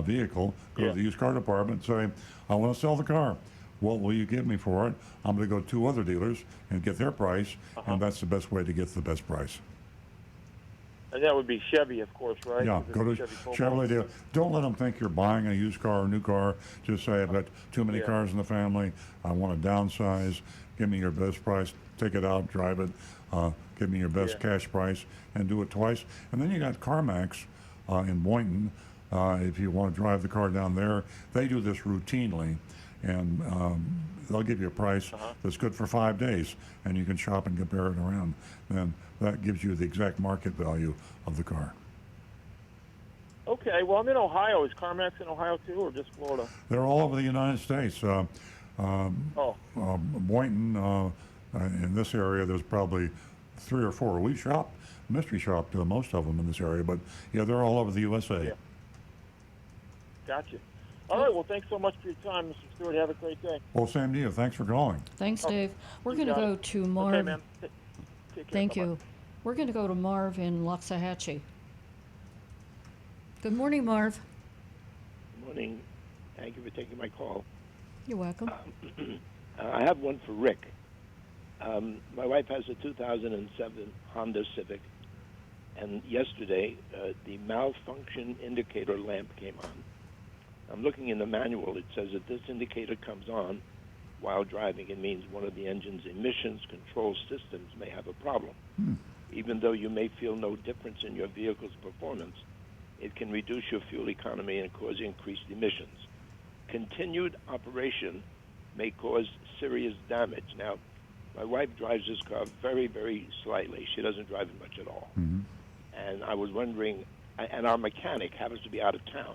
vehicle, go to the used car department and say, I want to sell the car. What will you give me for it? I'm going to go to 2 other dealers and get their price, and that's the best way to get the best price. And that would be Chevy, of course, right? Yeah, go to Chevrolet dealer. Don't let them think you're buying a used car or a new car. Just say, I've got too many cars in the family. I want to downsize. Give me your best price. Take it out, drive it. Give me your best cash price, and do it twice. And then you got CarMax in Boynton. If you want to drive the car down there, they do this routinely, and they'll give you a price that's good for 5 days, and you can shop and compare it around. Then that gives you the exact market value of the car. Okay, well, I'm in Ohio. Is CarMax in Ohio too, or just Florida? They're all over the United States. Boynton, in this area, there's probably 3 or 4. We mystery shopped most of them in this area, but yeah, they're all over the USA. Yeah. Gotcha. All right, well, thanks so much for your time, Mr. Stewart. Have a great day. Well, same to you. Thanks for calling. Thanks, Dave. We're going to go to Marv. Okay, ma'am. Take care. Thank Bye-bye. you. We're going to go to Marv in Loxahatchee. Good morning, Marv. Good morning. Thank you for taking my call. You're welcome. I have one for Rick. My wife has a 2007 Honda Civic, and yesterday the malfunction indicator lamp came on. I'm looking in the manual. It says that this indicator comes on while driving. It means one of the engine's emissions control systems may have a problem. Even though you may feel no difference in your vehicle's performance, it can reduce your fuel economy and cause increased emissions. Continued operation may cause serious damage. Now, my wife drives this car very, very slightly. She doesn't drive it much at all. And I was wondering, and our mechanic happens to be out of town.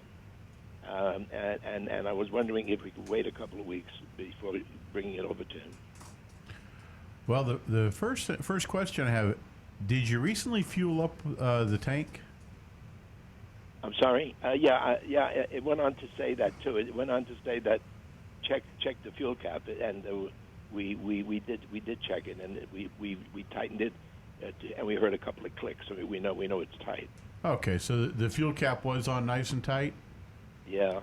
And I was wondering if we could wait a couple of weeks before bringing it over to him. Well, the first question I have, did you recently fuel up the tank? I'm sorry. It went on to say that too. It went on to say that check the fuel cap, and we did check it, and we tightened it, and we heard a couple of clicks, so we know it's tight. Okay, so the fuel cap was on nice and tight. Yeah.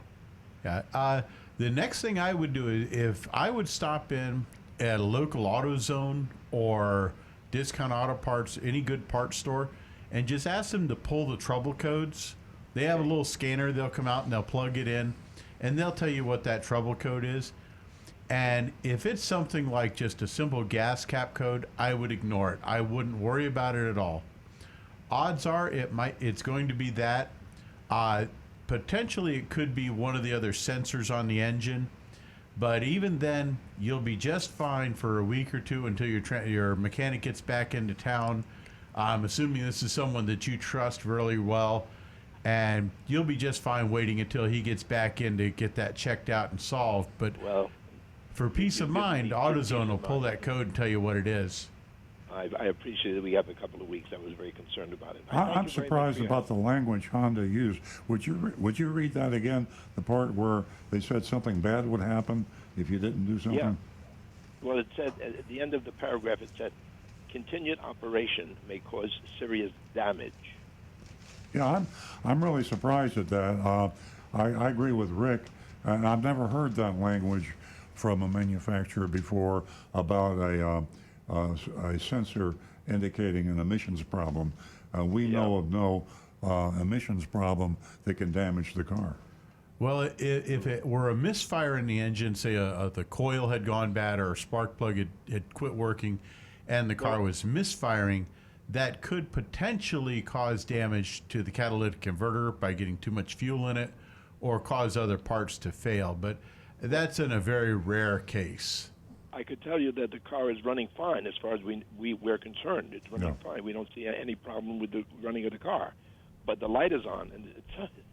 Yeah. The next thing I would do is if I would stop in at a local AutoZone or Discount Auto Parts, any good parts store, and just ask them to pull the trouble codes. They have a little scanner. They'll come out and they'll plug it in, and they'll tell you what that trouble code is. And if it's something like just a simple gas cap code, I would ignore it. I wouldn't worry about it at all. Odds are it's going to be that. Potentially it could be one of the other sensors on the engine. But even then, you'll be just fine for a week or two until your mechanic gets back into town. I'm assuming this is someone that you trust really well. And you'll be just fine waiting until he gets back in to get that checked out and solved. But for peace of mind, AutoZone will pull that code and tell you what it is. I appreciate that we have a couple of weeks. I was very concerned about it. I'm surprised about the language Honda used. Would you read that again? The part where they said something bad would happen if you didn't do something? Yeah. Well, it said at the end of the paragraph, it said, continued operation may cause serious damage. Yeah, I'm really surprised at that. I agree with Rick, and I've never heard that language from a manufacturer before about a sensor indicating an emissions problem. We know of no emissions problem that can damage the car. Well, if it were a misfire in the engine, say the coil had gone bad or a spark plug had quit working and the car was misfiring, that could potentially cause damage to the catalytic converter by getting too much fuel in it or cause other parts to fail. But that's in a very rare case. I could tell you that the car is running fine as far as we're concerned. It's running fine. We don't see any problem with the running of the car. But the light is on, and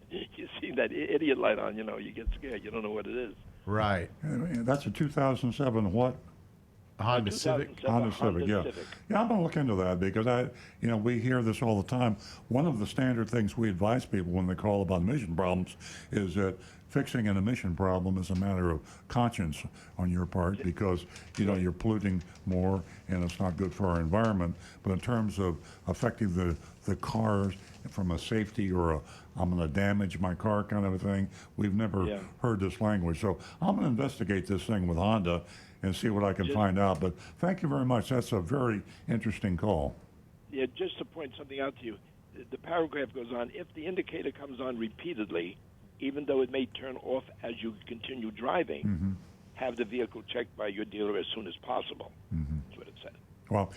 you see that idiot light on, you get scared. You don't know what it is. Right. That's a 2007 what? Honda Civic. Honda Civic, yeah. Yeah, I'm going to look into that because we hear this all the time. One of the standard things we advise people when they call about emission problems is that fixing an emission problem is a matter of conscience on your part because, you're polluting more and it's not good for our environment. But in terms of affecting the cars from a safety or I'm going to damage my car kind of a thing, we've never heard this language. So I'm going to investigate this thing with Honda and see what I can find out. But thank you very much. That's a very interesting call. Yeah, just to point something out to you, the paragraph goes on, if the indicator comes on repeatedly, even though it may turn off as you continue driving, have the vehicle checked by your dealer as soon as possible. That's what it said. Well,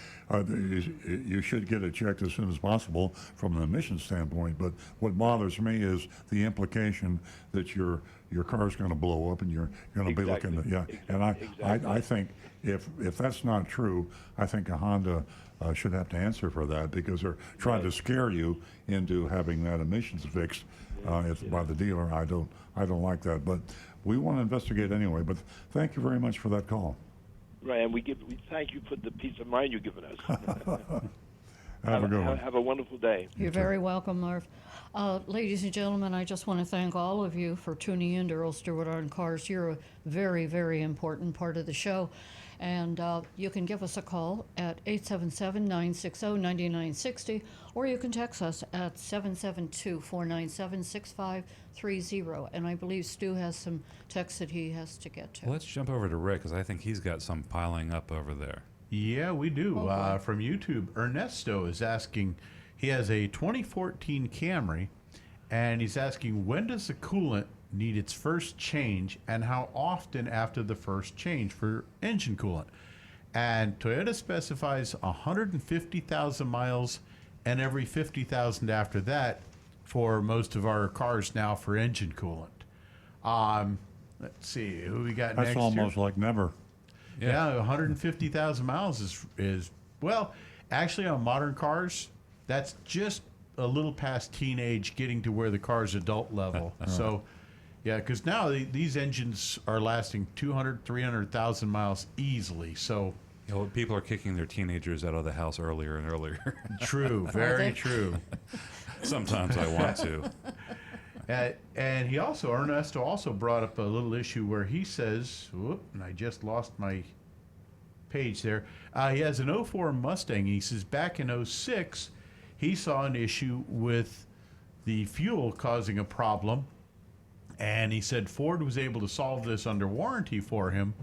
you should get it checked as soon as possible from an emissions standpoint. But what bothers me is the implication that your car is going to blow up and you're going to be looking at And I think if that's not true, I think a Honda should have to answer for that because they're trying to scare you into having that emissions fixed by the dealer. I don't like that, but we want to investigate anyway. But thank you very much for that call. Right, and we thank you for the peace of mind you've given us. Have a good one. Have a wonderful day. You're very welcome, Marv. Ladies and gentlemen, I just want to thank all of you for tuning in to Earl Stewart on Cars. You're a very, very important part of the show. And you can give us a call at 877-960-9960, or you can text us at 772-497-6530. And I believe Stu has some texts that he has to get to. Well, let's jump over to Rick, because I think he's got some piling up over there. Yeah, we do. From YouTube, Ernesto is asking, he has a 2014 Camry, and he's asking, when does the coolant need its first change and how often after the first change for engine coolant? And Toyota specifies 150,000 miles and every 50,000 after that for most of our cars now for engine coolant. Let's see, who we got next? That's almost like never. Yeah, 150,000 miles is well, actually on modern cars, that's just a little past teenage getting to where the car's adult level. So, yeah, because now these engines are lasting 200, 300,000 miles easily. So, people are kicking their teenagers out of the house earlier and earlier. True, very true. Sometimes I want to. And he also, Ernesto also brought up a little issue where he says, whoop, and I just lost my page there. He has an 04 Mustang. He says back in 06, he saw an issue with the fuel causing a problem. And he said Ford was able to solve this under warranty for him.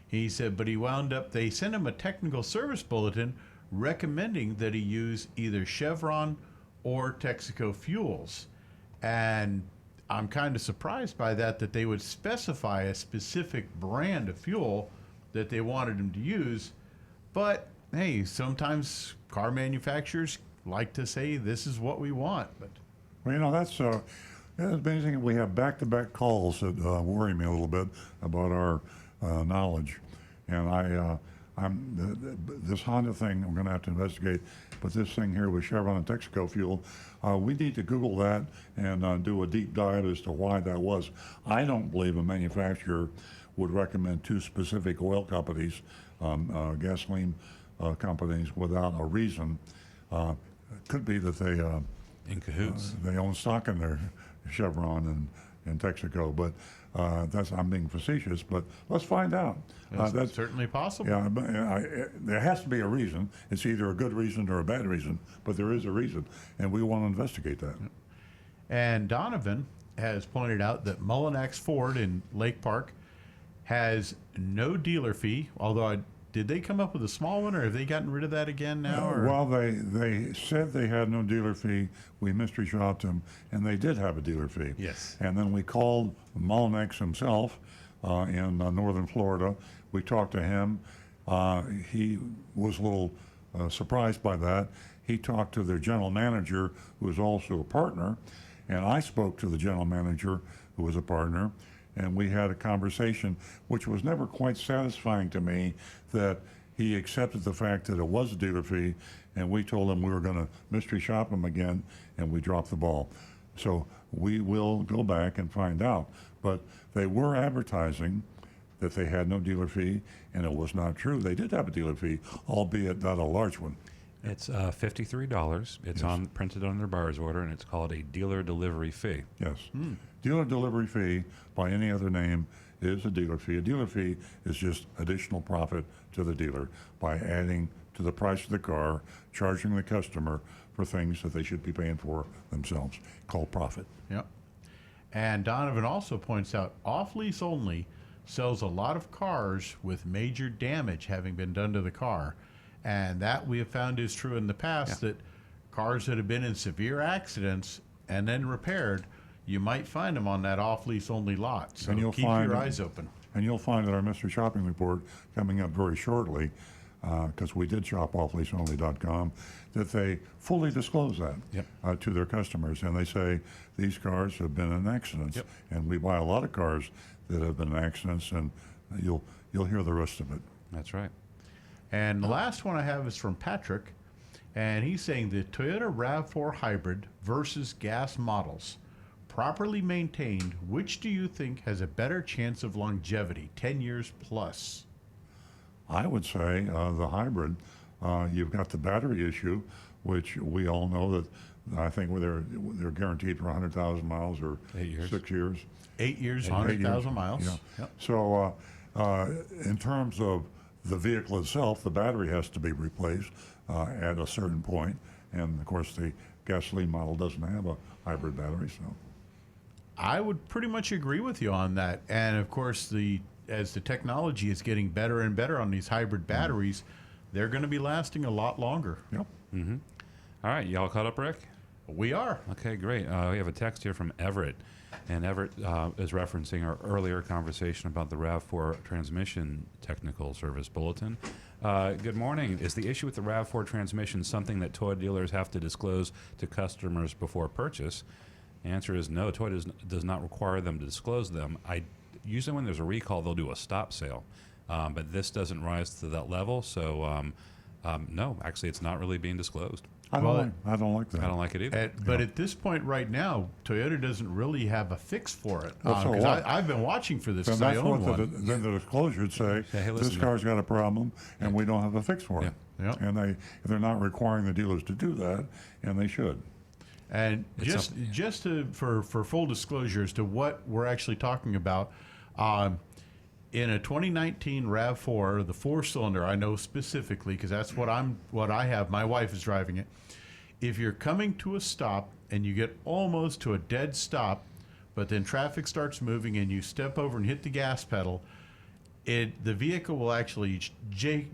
He said, but he wound up, they sent him a technical service bulletin recommending that he use either Chevron or Texaco fuels. And I'm kind of surprised by that they would specify a specific brand of fuel that they wanted them to use. But hey, sometimes car manufacturers like to say this is what we want. But well, that's amazing. We have back-to-back calls that worry me a little bit about our knowledge, and this Honda thing I'm going to have to investigate. But this thing here with Chevron and Texaco fuel, we need to Google that and do a deep dive as to why that was. I don't believe a manufacturer would recommend two specific oil companies, gasoline companies, without a reason. It could be that they in cahoots. They own stock in their Chevron and Texaco, but I'm being facetious. But let's find out. That's certainly possible. Yeah, but, there has to be a reason. It's either a good reason or a bad reason, but there is a reason, and we want to investigate that. And Donovan has pointed out that Mullinax Ford in Lake Park has no dealer fee, although did they come up with a small one, or have they gotten rid of that again now? Well, they said they had no dealer fee. We mystery shopped them, and they did have a dealer fee. Yes. And then we called Mullinax himself in northern Florida. We talked to him. He was a little surprised by that. He talked to their general manager, who was also a partner, and I spoke to the general manager, who was a partner, and we had a conversation which was never quite satisfying to me, that he accepted the fact that it was a dealer fee, and we told him we were going to mystery shop him again, and we dropped the ball. So we will go back and find out. But they were advertising that they had no dealer fee, and it was not true. They did have a dealer fee, albeit not a large one. It's $53. It's printed on their buyer's order, and it's called a dealer delivery fee. Yes. Dealer delivery fee, by any other name, is a dealer fee. A dealer fee is just additional profit to the dealer by adding to the price of the car, charging the customer for things that they should be paying for themselves, called profit. Yep. And Donovan also points out off-lease only sells a lot of cars with major damage having been done to the car. And that we have found is true in the past, that cars that have been in severe accidents and then repaired, you might find them on that off-lease only lot. So keep your eyes open. And you'll find in our mystery shopping report coming up very shortly, because we did shop offleaseonly.com, that they fully disclose that to their customers. And they say these cars have been in accidents. And we buy a lot of cars that have been in accidents, and you'll hear the rest of it. That's right. And the last one I have is from Patrick, and he's saying the Toyota RAV4 hybrid versus gas models, properly maintained, which do you think has a better chance of longevity, 10 years plus? I would say the hybrid. You've got the battery issue, which we all know that I think they're guaranteed for 100,000 miles or 8 years. 6 years. 8 years, 100,000 miles. Yeah. Yep. So in terms of the vehicle itself, the battery has to be replaced at a certain point, and of course the gasoline model doesn't have a hybrid battery. So I would pretty much agree with you on that. And of course, as the technology is getting better and better on these hybrid batteries, they're going to be lasting a lot longer. Yep. Mm-hmm. All right, y'all caught up, Rick? We are. Okay, great. We have a text here from Everett, and Everett is referencing our earlier conversation about the RAV4 transmission technical service bulletin. Good morning. Is the issue with the RAV4 transmission something that toy dealers have to disclose to customers before purchase? The answer is no. Toy does not require them to disclose them. Usually when there's a recall, they'll do a stop sale, but this doesn't rise to that level, so no, actually it's not really being disclosed. I don't like that. I don't like it either. But at this point right now, Toyota doesn't really have a fix for it. Well, so what? I've been watching for this. Then I that's own what one. then the disclosure would say, hey, this car's got a problem, and we don't have a fix for it. Yeah. And they're not requiring the dealers to do that, and they should. And for full disclosure as to what we're actually talking about, in a 2019 RAV4, the 4-cylinder, I know specifically because that's what I have. My wife is driving it. If you're coming to a stop and you get almost to a dead stop, but then traffic starts moving and you step over and hit the gas pedal, the vehicle will actually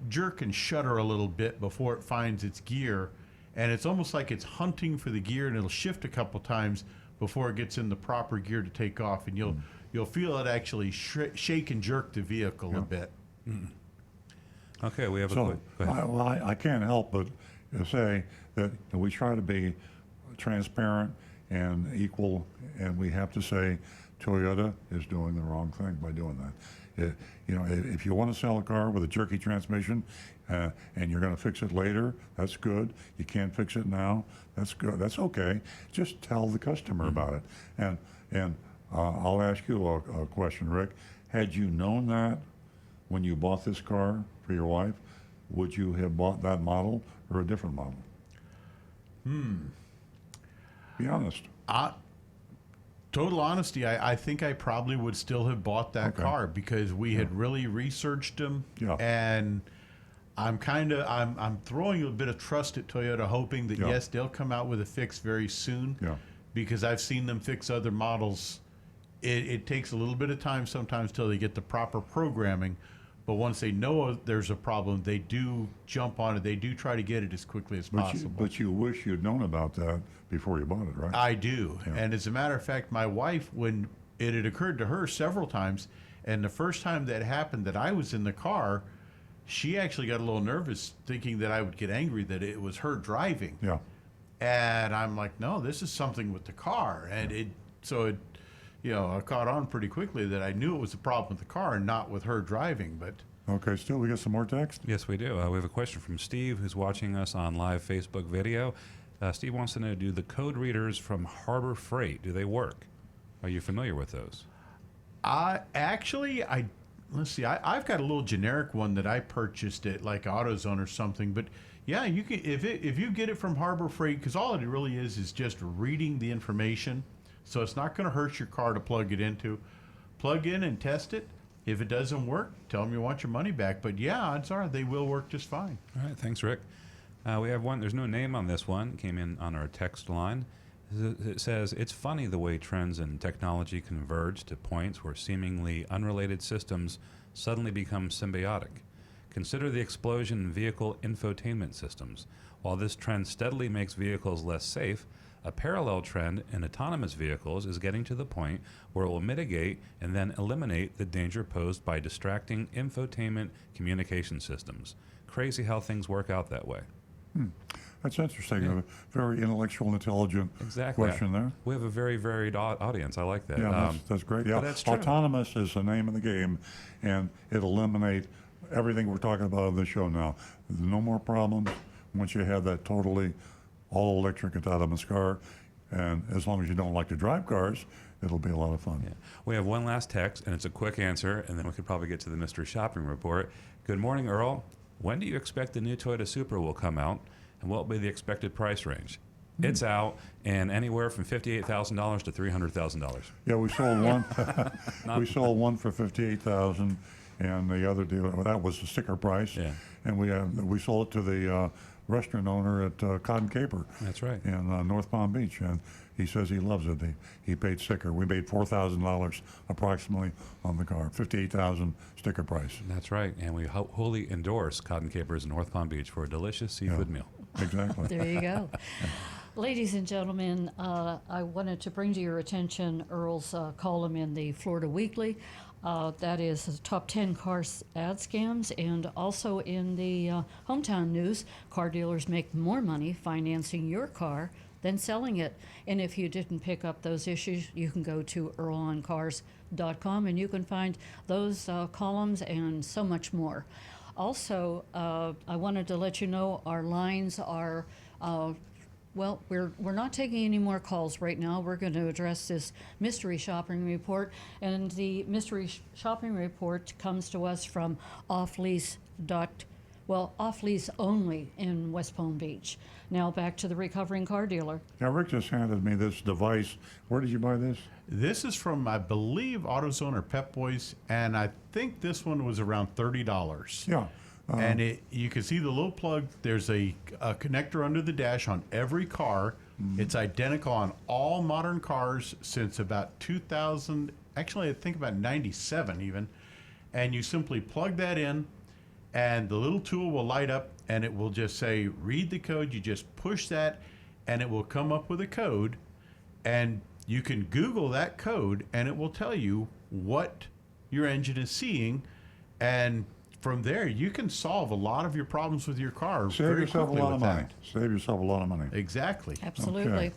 jerk and shudder a little bit before it finds its gear, and it's almost like it's hunting for the gear, and it'll shift a couple times before it gets in the proper gear to take off, and you'll feel it actually shake and jerk the vehicle a bit. Okay, we have So, go ahead. I can't help but say that we try to be transparent and equal, and we have to say Toyota is doing the wrong thing by doing that. If you want to sell a car with a jerky transmission and you're going to fix it later, that's good. You can't fix it now, that's good. That's okay. Just tell the customer about it. And I'll ask you a question, Rick. Had you known that when you bought this car for your wife, would you have bought that model or a different model? Be honest. Total honesty, I think I probably would still have bought that car because we had really researched them, and I'm throwing a bit of trust at Toyota, hoping that yes, they'll come out with a fix very soon. Because I've seen them fix other models. It takes a little bit of time sometimes till they get the proper programming, but once they know there's a problem, they do jump on it. They do try to get it as quickly as possible. But you wish you'd known about that before you bought it, right? I do. And as a matter of fact, my wife, when it had occurred to her several times, and the first time that happened that I was in the car, she actually got a little nervous thinking that I would get angry that it was her driving. And I'm like, no, this is something with the car. And I caught on pretty quickly that I knew it was a problem with the car and not with her driving. But okay, still we got some more text? Yes, we do. We have a question from Steve, who's watching us on live Facebook video. Steve wants to know, do the code readers from Harbor Freight, do they work? Are you familiar with those? Let's see. I've got a little generic one that I purchased at like AutoZone or something. But yeah, you can if you get it from Harbor Freight, because all it really is just reading the information. So it's not going to hurt your car to plug it into. Plug in and test it. If it doesn't work, tell them you want your money back. But yeah, odds are they will work just fine. All right, thanks, Rick. We have one. There's no name on this one. It came in on our text line. It says, it's funny the way trends and technology converge to points where seemingly unrelated systems suddenly become symbiotic. Consider the explosion in vehicle infotainment systems. While this trend steadily makes vehicles less safe, a parallel trend in autonomous vehicles is getting to the point where it will mitigate and then eliminate the danger posed by distracting infotainment communication systems. Crazy how things work out that way. That's interesting. A very intellectual and intelligent question there. We have a very varied audience. I like that. Yeah, that's great. Yeah, that's true. Autonomous is the name of the game, and it eliminates everything we're talking about on the show now. No more problems once you have that totally all-electric autonomous car, and as long as you don't like to drive cars, it'll be a lot of fun. Yeah. We have one last text, and it's a quick answer, and then we could probably get to the mystery shopping report. Good morning, Earl. When do you expect the new Toyota Supra will come out, and what will be the expected price range? It's out, and anywhere from $58,000 to $300,000. Yeah, we sold one. We sold one for $58,000, and the other dealer, that was the sticker price. Yeah. And we sold it to the restaurant owner at Cotton Caper. That's right. In North Palm Beach, and he says he loves it. He paid sticker. We made $4,000 approximately on the car. $58,000 sticker price. That's right, and we wholly endorse Cotton Capers in North Palm Beach for a delicious seafood meal. Exactly. There you go. Ladies and gentlemen, I wanted to bring to your attention Earl's column in the Florida Weekly. That is the top 10 car ad scams, and also in the Hometown News, car dealers make more money financing your car than selling it. And if you didn't pick up those issues, you can go to earloncars.com and you can find those columns and so much more. Also, I wanted to let you know our lines are well, we're not taking any more calls right now. We're going to address this mystery shopping report, and the mystery shopping report comes to us from off-lease only in West Palm Beach. Now back to the recovering car dealer. Now, Rick just handed me this device. Where did you buy this? This is from, I believe, AutoZone or Pep Boys, and I think this one was around $30. Yeah. And you can see the little plug. There's a connector under the dash on every car. It's identical on all modern cars since about 2000. Actually, I think about 97 even. And you simply plug that in, and the little tool will light up, and it will just say, read the code. You just push that, and it will come up with a code. And You can Google that code, and it will tell you what your engine is seeing, and from there you can solve a lot of your problems with your car. Save yourself a lot of money. Save yourself a lot of money. Exactly. Absolutely. Okay.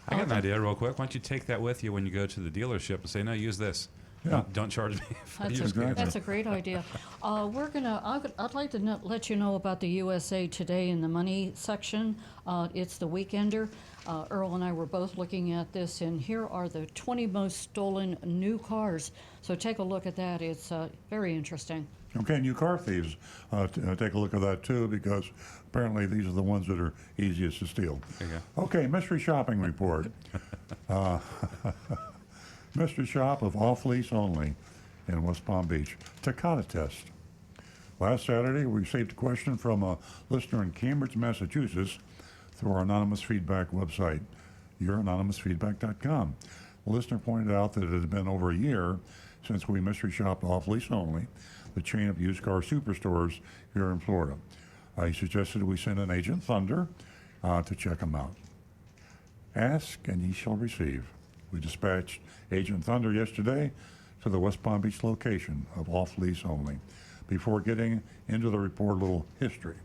I got an idea real quick. Why don't you take that with you when you go to the dealership and say, no, use this. Yeah. Don't charge me for That's using it. that's a great idea. I'd like to let you know about the USA Today in the money section. It's the Weekender. Earl and I were both looking at this, and here are the 20 most stolen new cars. So take a look at that. It's very interesting. Okay, new car thieves. Take a look at that too, because apparently these are the ones that are easiest to steal. There you go. Okay, mystery shopping report. Mystery shop of off-lease only in West Palm Beach. Takata test. Last Saturday, we received a question from a listener in Cambridge, Massachusetts, through our anonymous feedback website, youranonymousfeedback.com. The listener pointed out that it had been over a year since we mystery shopped off-lease only, the chain of used car superstores here in Florida. He suggested we send an Agent Thunder to check them out. Ask and ye shall receive. We dispatched Agent Thunder yesterday to the West Palm Beach location of off-lease only. Before getting into the report, a little history.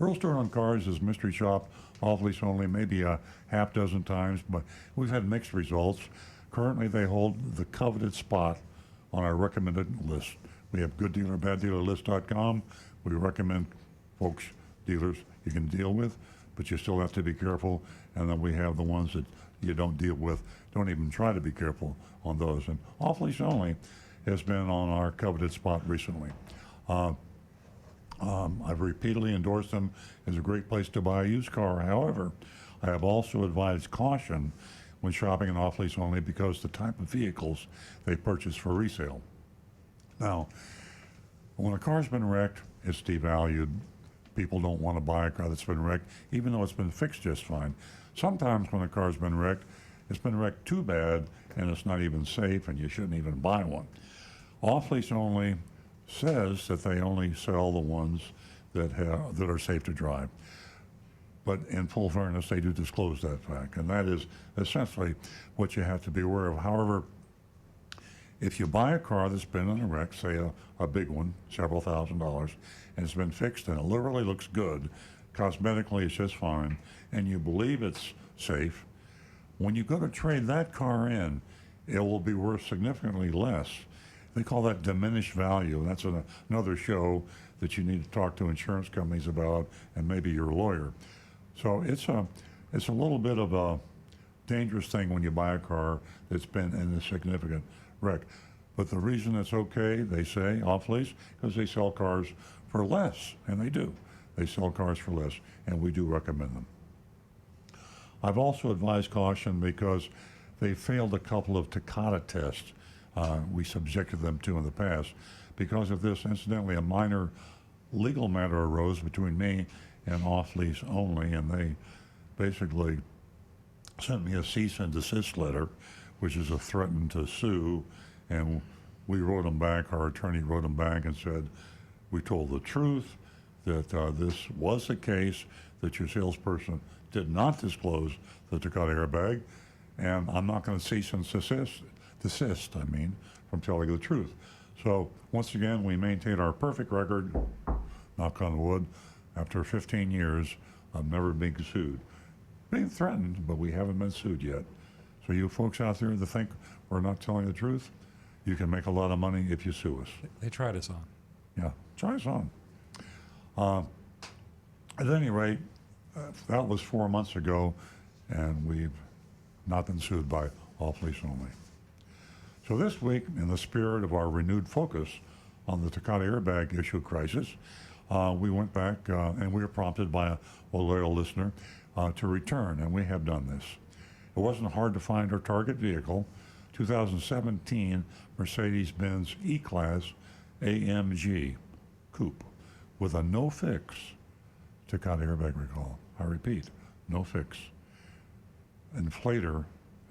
Earl Store on Cars is mystery shop off-lease only maybe a half dozen times, but we've had mixed results. Currently, they hold the coveted spot on our recommended list. We have gooddealerbaddealerlist.com. We recommend folks, dealers you can deal with, but you still have to be careful. And then we have the ones that you don't deal with. Don't even try to be careful on those. And off-lease only has been on our coveted spot recently. I've repeatedly endorsed them as a great place to buy a used car. However, I have also advised caution when shopping in off-lease only because the type of vehicles they purchase for resale. Now, when a car's been wrecked, it's devalued. People don't want to buy a car that's been wrecked, even though it's been fixed just fine. Sometimes when a car's been wrecked, it's been wrecked too bad and it's not even safe and you shouldn't even buy one. Off-lease only says that they only sell the ones that are safe to drive. But in full fairness, they do disclose that fact, and that is essentially what you have to be aware of. However, if you buy a car that's been in a wreck, say a big one, several $1,000s, and it's been fixed and it literally looks good, cosmetically it's just fine, and you believe it's safe, when you go to trade that car in, it will be worth significantly less. They call that diminished value. That's another show that you need to talk to insurance companies about, and maybe your lawyer. So it's a little bit of a dangerous thing when you buy a car that's been in a significant wreck. But the reason it's okay, they say, off-lease, because they sell cars for less, and they do. They sell cars for less, and we do recommend them. I've also advised caution because they failed a couple of Takata tests we subjected them to in the past. Because of this, incidentally, a minor legal matter arose between me and off-lease only, and they basically sent me a cease and desist letter, which is a threaten to sue, and we wrote them back, our attorney wrote them back and said, we told the truth, that this was the case, that your salesperson did not disclose the Takata airbag, and I'm not going to cease and desist, from telling the truth. So once again, we maintain our perfect record, knock on wood, after 15 years of never being sued. Being threatened, but we haven't been sued yet. So you folks out there that think we're not telling the truth, you can make a lot of money if you sue us. They tried us on. Yeah, try us on. At any rate, that was 4 months ago, and we've not been sued by off-lease only. So this week, in the spirit of our renewed focus on the Takata airbag issue crisis, we went back and we were prompted by a loyal listener to return, and we have done this. It wasn't hard to find our target vehicle, 2017 Mercedes-Benz E-Class AMG Coupe with a no-fix Takata airbag recall. I repeat, no fix. Inflator,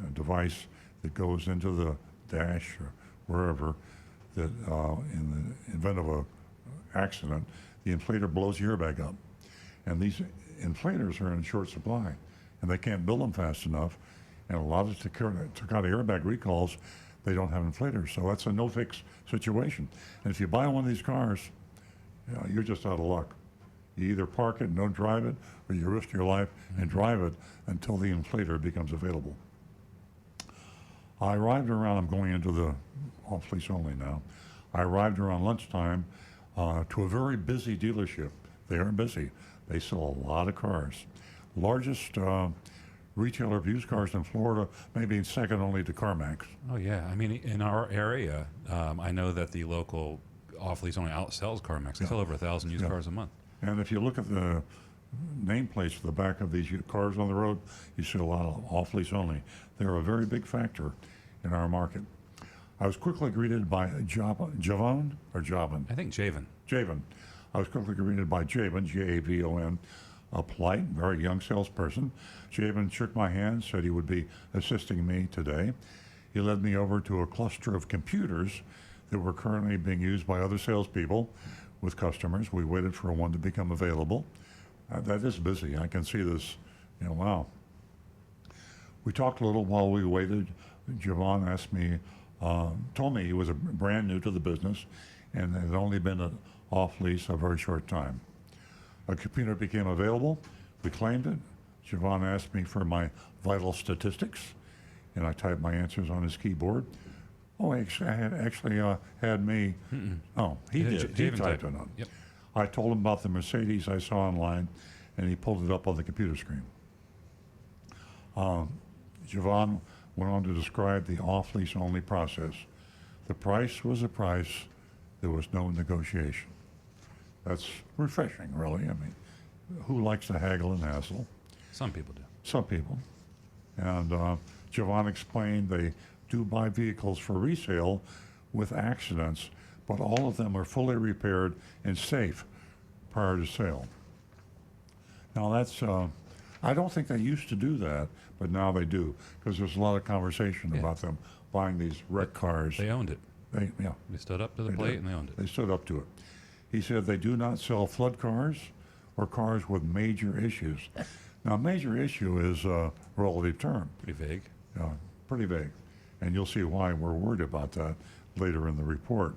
a device that goes into the dash or wherever, that in the event of an accident, the inflator blows your airbag up. And these inflators are in short supply, and they can't build them fast enough. And a lot of Takata airbag recalls, they don't have inflators. So that's a no-fix situation. And if you buy one of these cars, you're just out of luck. You either park it and don't drive it, or you risk your life and drive it until the inflator becomes available. I arrived around, I'm going into the off-lease only now. I arrived around lunchtime to a very busy dealership. They are busy. They sell a lot of cars. Largest retailer of used cars in Florida, maybe second only to CarMax. Oh, yeah. I mean, in our area, I know that the local off-lease only outsells CarMax. They sell over 1,000 used cars a month. And if you look at the nameplates for the back of these cars on the road, you see a lot of off-lease only. They're a very big factor in our market. I was quickly greeted by Javon. I think Javan. Javan. I was quickly greeted by Javan, Javon, a polite, very young salesperson. Javan shook my hand, said he would be assisting me today. He led me over to a cluster of computers that were currently being used by other salespeople with customers. We waited for one to become available. That is busy. I can see this. Wow. We talked a little while we waited. Javon told me he was brand new to the business and had only been off lease a very short time. A computer became available. We claimed it. Javon asked me for my vital statistics, and I typed my answers on his keyboard. Oh, actually had me. Oh, he did. He typed it on. Yep. I told him about the Mercedes I saw online, and he pulled it up on the computer screen. Javon went on to describe the off-lease only process. The price was a price. There was no negotiation. That's refreshing, really. I mean, who likes to haggle and hassle? Some people do. Some people. And Javon explained they do buy vehicles for resale with accidents, but all of them are fully repaired and safe prior to sale. Now that's, I don't think they used to do that, but now they do, because there's a lot of conversation about them buying these wrecked cars. They owned it. They stood up to the plate and they owned it. They stood up to it. He said they do not sell flood cars or cars with major issues. Now, major issue is a relative term. Pretty vague. Yeah, pretty vague. And you'll see why we're worried about that later in the report.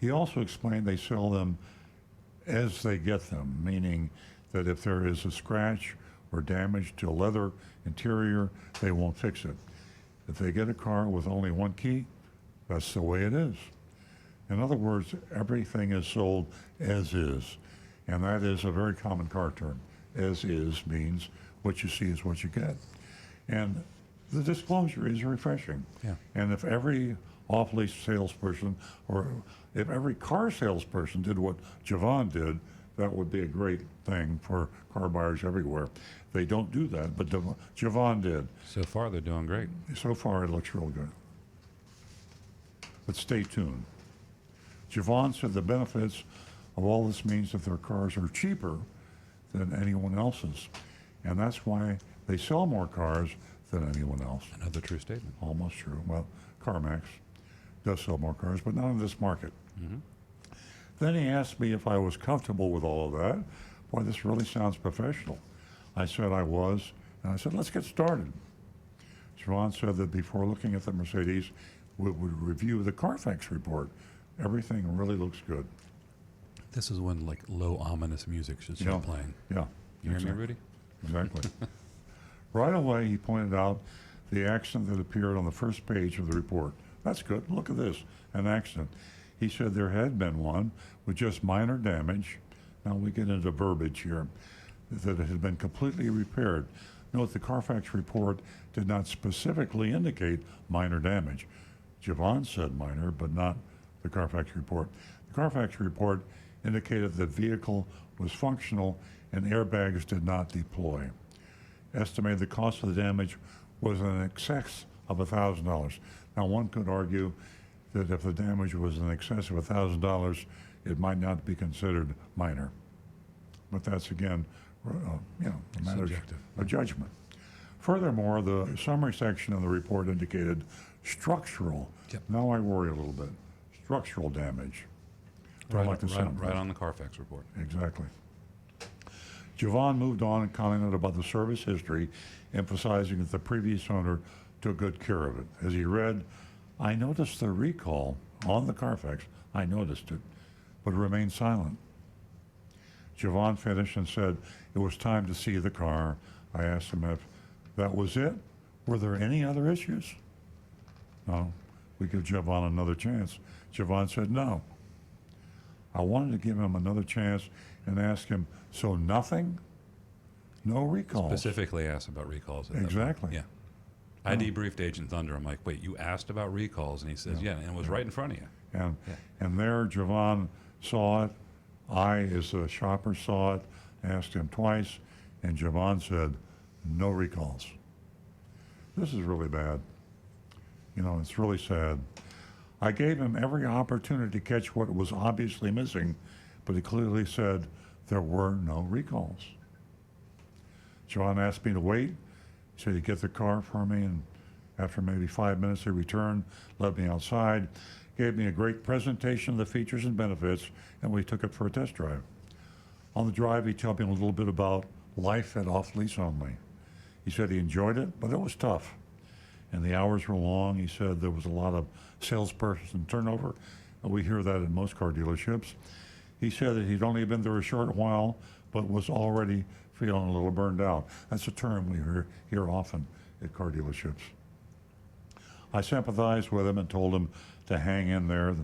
He also explained they sell them as they get them, meaning that if there is a scratch or damage to a leather interior, they won't fix it. If they get a car with only one key, that's the way it is. In other words, everything is sold as is. And that is a very common car term. As is means what you see is what you get. And the disclosure is refreshing. Yeah. And if every off-lease salesperson or if every car salesperson did what Javon did, that would be a great thing for car buyers everywhere. They don't do that, but Javon did. So far, they're doing great. So far, it looks real good. But stay tuned. Javon said the benefits of all this means that their cars are cheaper than anyone else's. And that's why they sell more cars than anyone else. Another true statement. Almost true. Well, CarMax does sell more cars, but not in this market. Mm-hmm. Then he asked me if I was comfortable with all of that. Boy, this really sounds professional. I said I was, and I said, let's get started. Javon said that before looking at the Mercedes, we would review the Carfax report. Everything really looks good. This is when like low ominous music should start playing. Yeah. You hear me, Rudy? Exactly. Right away, he pointed out the accident that appeared on the first page of the report. That's good. Look at this, an accident. He said there had been one with just minor damage. Now we get into verbiage here, that it had been completely repaired. Note the Carfax report did not specifically indicate minor damage. Javon said minor, but not the Carfax report. The Carfax report indicated that vehicle was functional and airbags did not deploy. Estimated the cost of the damage was in excess of $1,000. Now one could argue that if the damage was in excess of $1,000, it might not be considered minor. But that's again, a matter of judgment. Furthermore, the summary section of the report indicated structural. Yep. Now I worry a little bit. Structural damage. Right on the Carfax report. Exactly. Javon moved on and commented about the service history, emphasizing that the previous owner took good care of it. As he read, I noticed the recall on the Carfax. I noticed it, but remained silent. Javon finished and said it was time to see the car. I asked him if that was it. Were there any other issues? No. We give Javon another chance. Javon said no. I wanted to give him another chance and ask him, so nothing? No recalls? Specifically asked about recalls. At Exactly. Yeah. I debriefed Agent Thunder. I'm like, wait, you asked about recalls? And he says, yeah, and it was right in front of you. And there, Javon saw it. I, as a shopper, saw it, asked him twice, and Javon said, no recalls. This is really bad. You know, it's really sad. I gave him every opportunity to catch what was obviously missing, but he clearly said there were no recalls. Javon asked me to wait. He said he'd get the car for me, and after maybe 5 minutes, he returned, led me outside, gave me a great presentation of the features and benefits, and we took it for a test drive. On the drive, he told me a little bit about life at Off Lease Only. He said he enjoyed it, but it was tough. And the hours were long. He said there was a lot of salesperson turnover. We hear that in most car dealerships. He said that he'd only been there a short while, but was already feeling a little burned out. That's a term we hear often at car dealerships. I sympathized with him and told him to hang in there.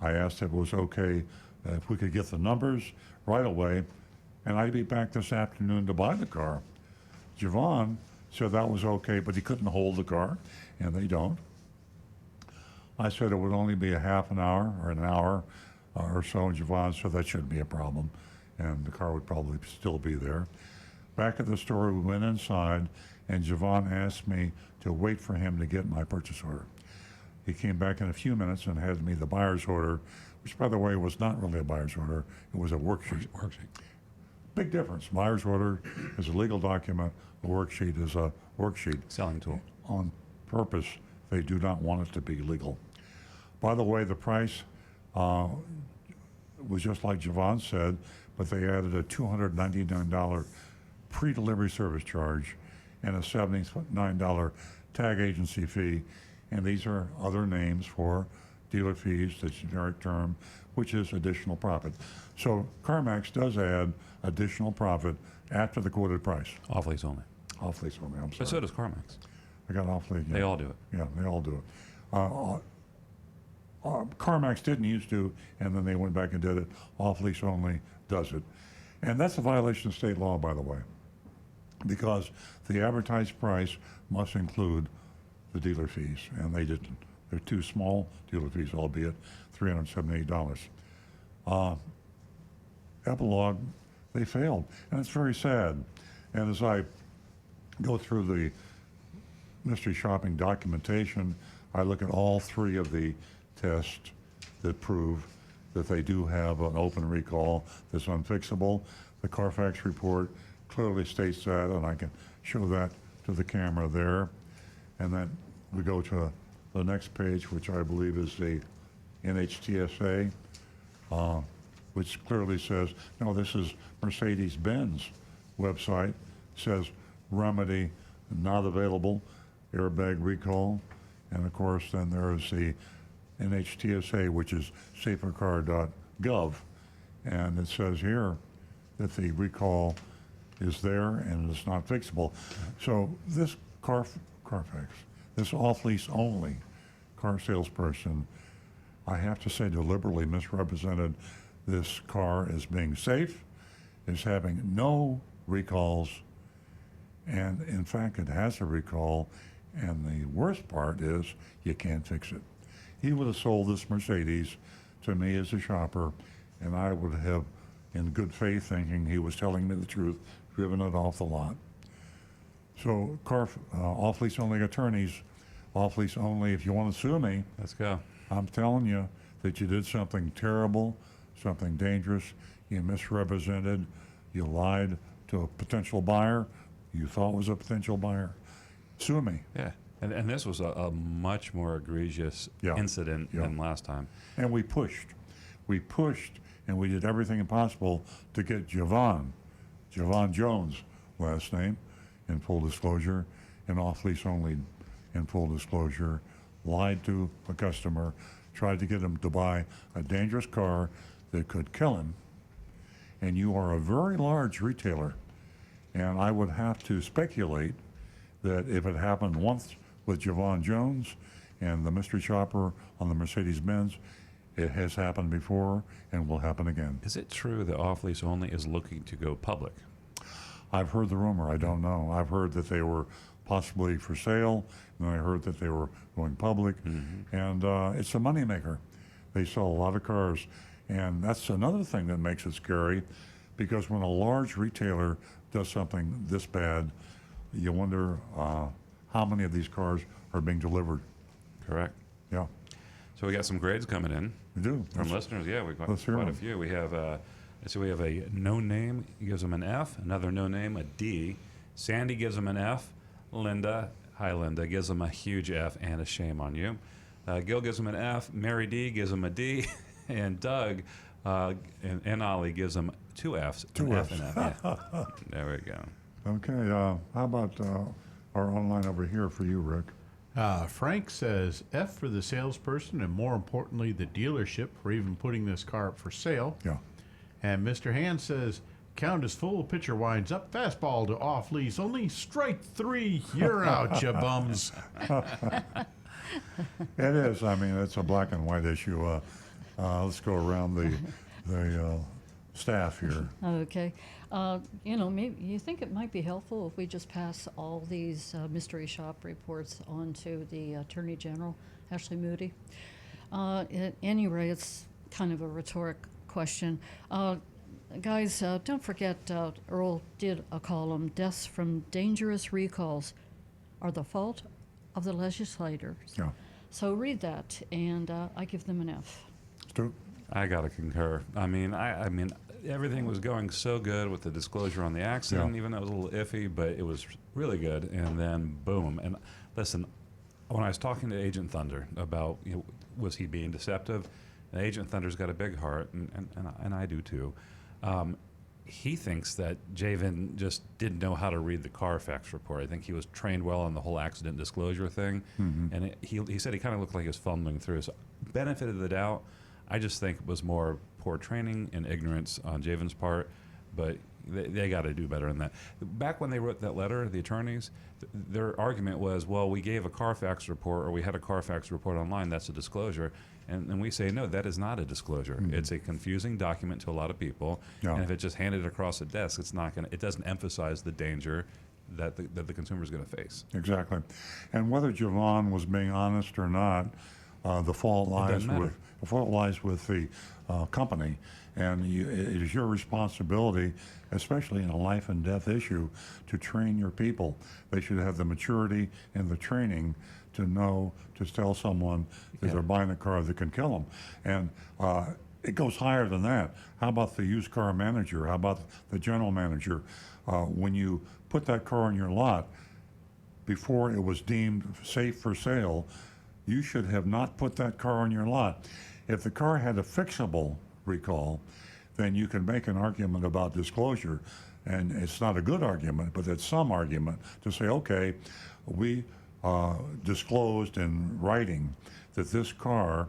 I asked if it was okay if we could get the numbers right away, and I'd be back this afternoon to buy the car. Javon said that was okay, but he couldn't hold the car, and they don't. I said it would only be a half an hour or an hour or so, and Javon said that shouldn't be a problem, and the car would probably still be there. Back at the store, we went inside, and Javon asked me to wait for him to get my purchase order. He came back in a few minutes and handed me the buyer's order, which, by the way, was not really a buyer's order. It was a worksheet. Big difference. Buyer's order is a legal document. A worksheet is a worksheet. Selling tool. On purpose, they do not want it to be legal. By the way, the price was just like Javon said, but they added a $299 pre-delivery service charge and a $79 tag agency fee. And these are other names for dealer fees, the generic term, which is additional profit. So CarMax does add additional profit after the quoted price. Off lease only. Off lease only, I'm sorry. But so does CarMax. I got off lease. Yeah. They all do it. Yeah, they all do it. CarMax didn't used to, and then they went back and did it. Off lease only does it. And that's a violation of state law, by the way, because the advertised price must include the dealer fees, and they didn't. They're too small dealer fees, albeit $378. Epilogue, they failed, and it's very sad. And as I go through the mystery shopping documentation, I look at all three of the tests that prove that they do have an open recall that's unfixable. The Carfax report clearly states that, and I can show that to the camera there. And then we go to the next page, which I believe is the NHTSA, which clearly says, no, this is Mercedes-Benz website, says remedy not available, airbag recall. And of course, then there is the NHTSA, which is safercar.gov. And it says here that the recall is there and it's not fixable. So this Carfax, this off-lease only car salesperson, I have to say, deliberately misrepresented this car as being safe, as having no recalls, and in fact it has a recall, and the worst part is you can't fix it. He would have sold this Mercedes to me as a shopper, and I would have, in good faith, thinking he was telling me the truth, driven it off the lot. So off-lease only attorneys, off-lease only, if you want to sue me, let's go. I'm telling you that you did something terrible, something dangerous, you misrepresented, you lied to a potential buyer, you thought was a potential buyer. Sue me. Yeah, and this was a much more egregious incident than last time. And we pushed, and we did everything possible to get Javon Javon Jones, last name, in full disclosure, and off-lease only in full disclosure, lied to a customer, tried to get him to buy a dangerous car that could kill him. And you are a very large retailer. And I would have to speculate that if it happened once with Javon Jones and the mystery shopper on the Mercedes-Benz, it has happened before and will happen again. Is it true that off-lease only is looking to go public? I've heard the rumor. I don't know. I've heard that they were possibly for sale, and I heard that they were going public. And it's a moneymaker. They sell a lot of cars. And that's another thing that makes it scary, because when a large retailer does something this bad, you wonder how many of these cars are being delivered. Correct. Yeah. So we got some grades coming in. We do. From listeners. Yeah, we've got let's hear quite a them. few. We have we have a no name. He gives them an F. Another no name, a D. Sandy gives them an F. Linda, hi Linda, gives them a huge F and a shame on you. Gil gives them an F. Mary D gives them a D. And Doug and Ollie gives them two Fs. Two F Fs. and F. Yeah. There we go. Okay. How about our online over here for you, Rick? Frank says F for the salesperson, and more importantly, the dealership for even putting this car up for sale. Yeah. And Mr. Hand says, count is full, pitcher winds up, fastball to off lease, only strike 3, you're out, you bums. It is. I mean, it's a black and white issue. Let's go around the staff here. Okay. Maybe you think it might be helpful if we just pass all these mystery shop reports on to the Attorney General, Ashley Moody. At any rate, it's kind of a rhetoric question. Guys, don't forget, Earl did a column, Deaths from Dangerous Recalls are the fault of the legislators. Yeah. So read that, and I give them an F. Stu? I gotta concur. I mean, everything was going so good with the disclosure on the accident, even though it was a little iffy, but it was really good. And then boom. And listen, when I was talking to Agent Thunder about was he being deceptive, and Agent Thunder's got a big heart, and I do too. He thinks that Javen just didn't know how to read the Carfax report. I think he was trained well on the whole accident disclosure thing, and he said he kind of looked like he was fumbling through. So, benefit of the doubt, I just think it was more poor training and ignorance on Javen's part, but they got to do better than that. Back when they wrote that letter, the attorneys, their argument was, well, we gave a Carfax report, or we had a Carfax report online, that's a disclosure. And we say, no, that is not a disclosure. It's a confusing document to a lot of people. Yeah. And if it's just handed across a desk, it doesn't emphasize the danger that the consumer is going to face. Exactly. And whether Javon was being honest or not, the fault lies with the company, and it is your responsibility, especially in a life and death issue, to train your people. They should have the maturity and the training to know to tell someone that they're buying a car that can kill them. And it goes higher than that. How about the used car manager? How about the general manager? When you put that car in your lot, before it was deemed safe for sale, you should have not put that car on your lot. If the car had a fixable recall, then you can make an argument about disclosure. And it's not a good argument, but it's some argument to say, okay, we disclosed in writing that this car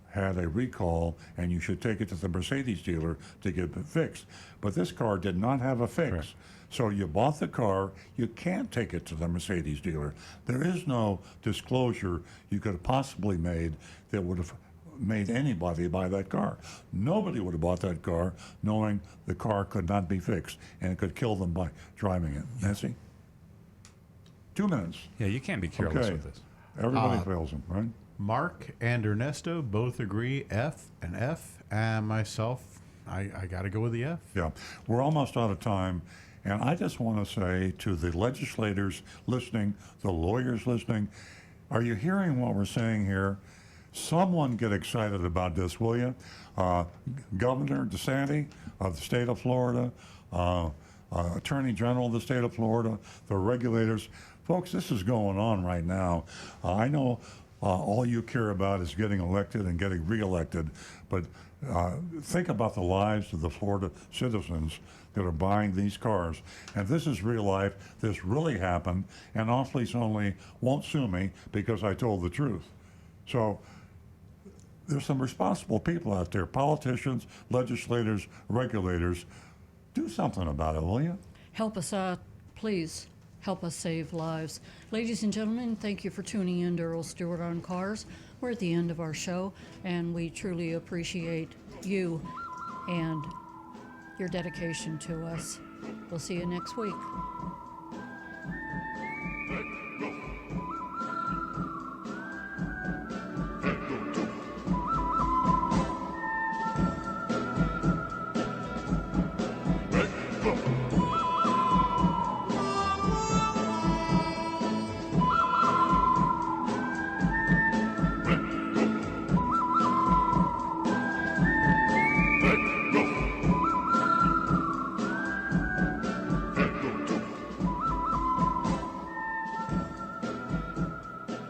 had a recall and you should take it to the Mercedes dealer to get it fixed. But this car did not have a fix. Correct. So you bought the car, you can't take it to the Mercedes dealer. There is no disclosure you could have possibly made that would have made anybody buy that car. Nobody would have bought that car knowing the car could not be fixed and it could kill them by driving it. Nancy? 2 minutes. Yeah, you can't be careless with this. Everybody fails them, right? Mark and Ernesto both agree F and F, and myself, I got to go with the F. Yeah, we're almost out of time. And I just want to say to the legislators listening, the lawyers listening, are you hearing what we're saying here? Someone get excited about this, will you? Governor DeSantis of the state of Florida, Attorney General of the state of Florida, the regulators. Folks, this is going on right now. I know all you care about is getting elected and getting reelected. But think about the lives of the Florida citizens that are buying these cars. And this is real life. This really happened. And off-lease only won't sue me because I told the truth. So there's some responsible people out there, politicians, legislators, regulators. Do something about it, will you? Help us out, please. Help us save lives. Ladies and gentlemen, thank you for tuning in to Earl Stewart on Cars. We're at the end of our show, and we truly appreciate you and your dedication to us. We'll see you next week.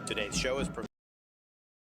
Today's show is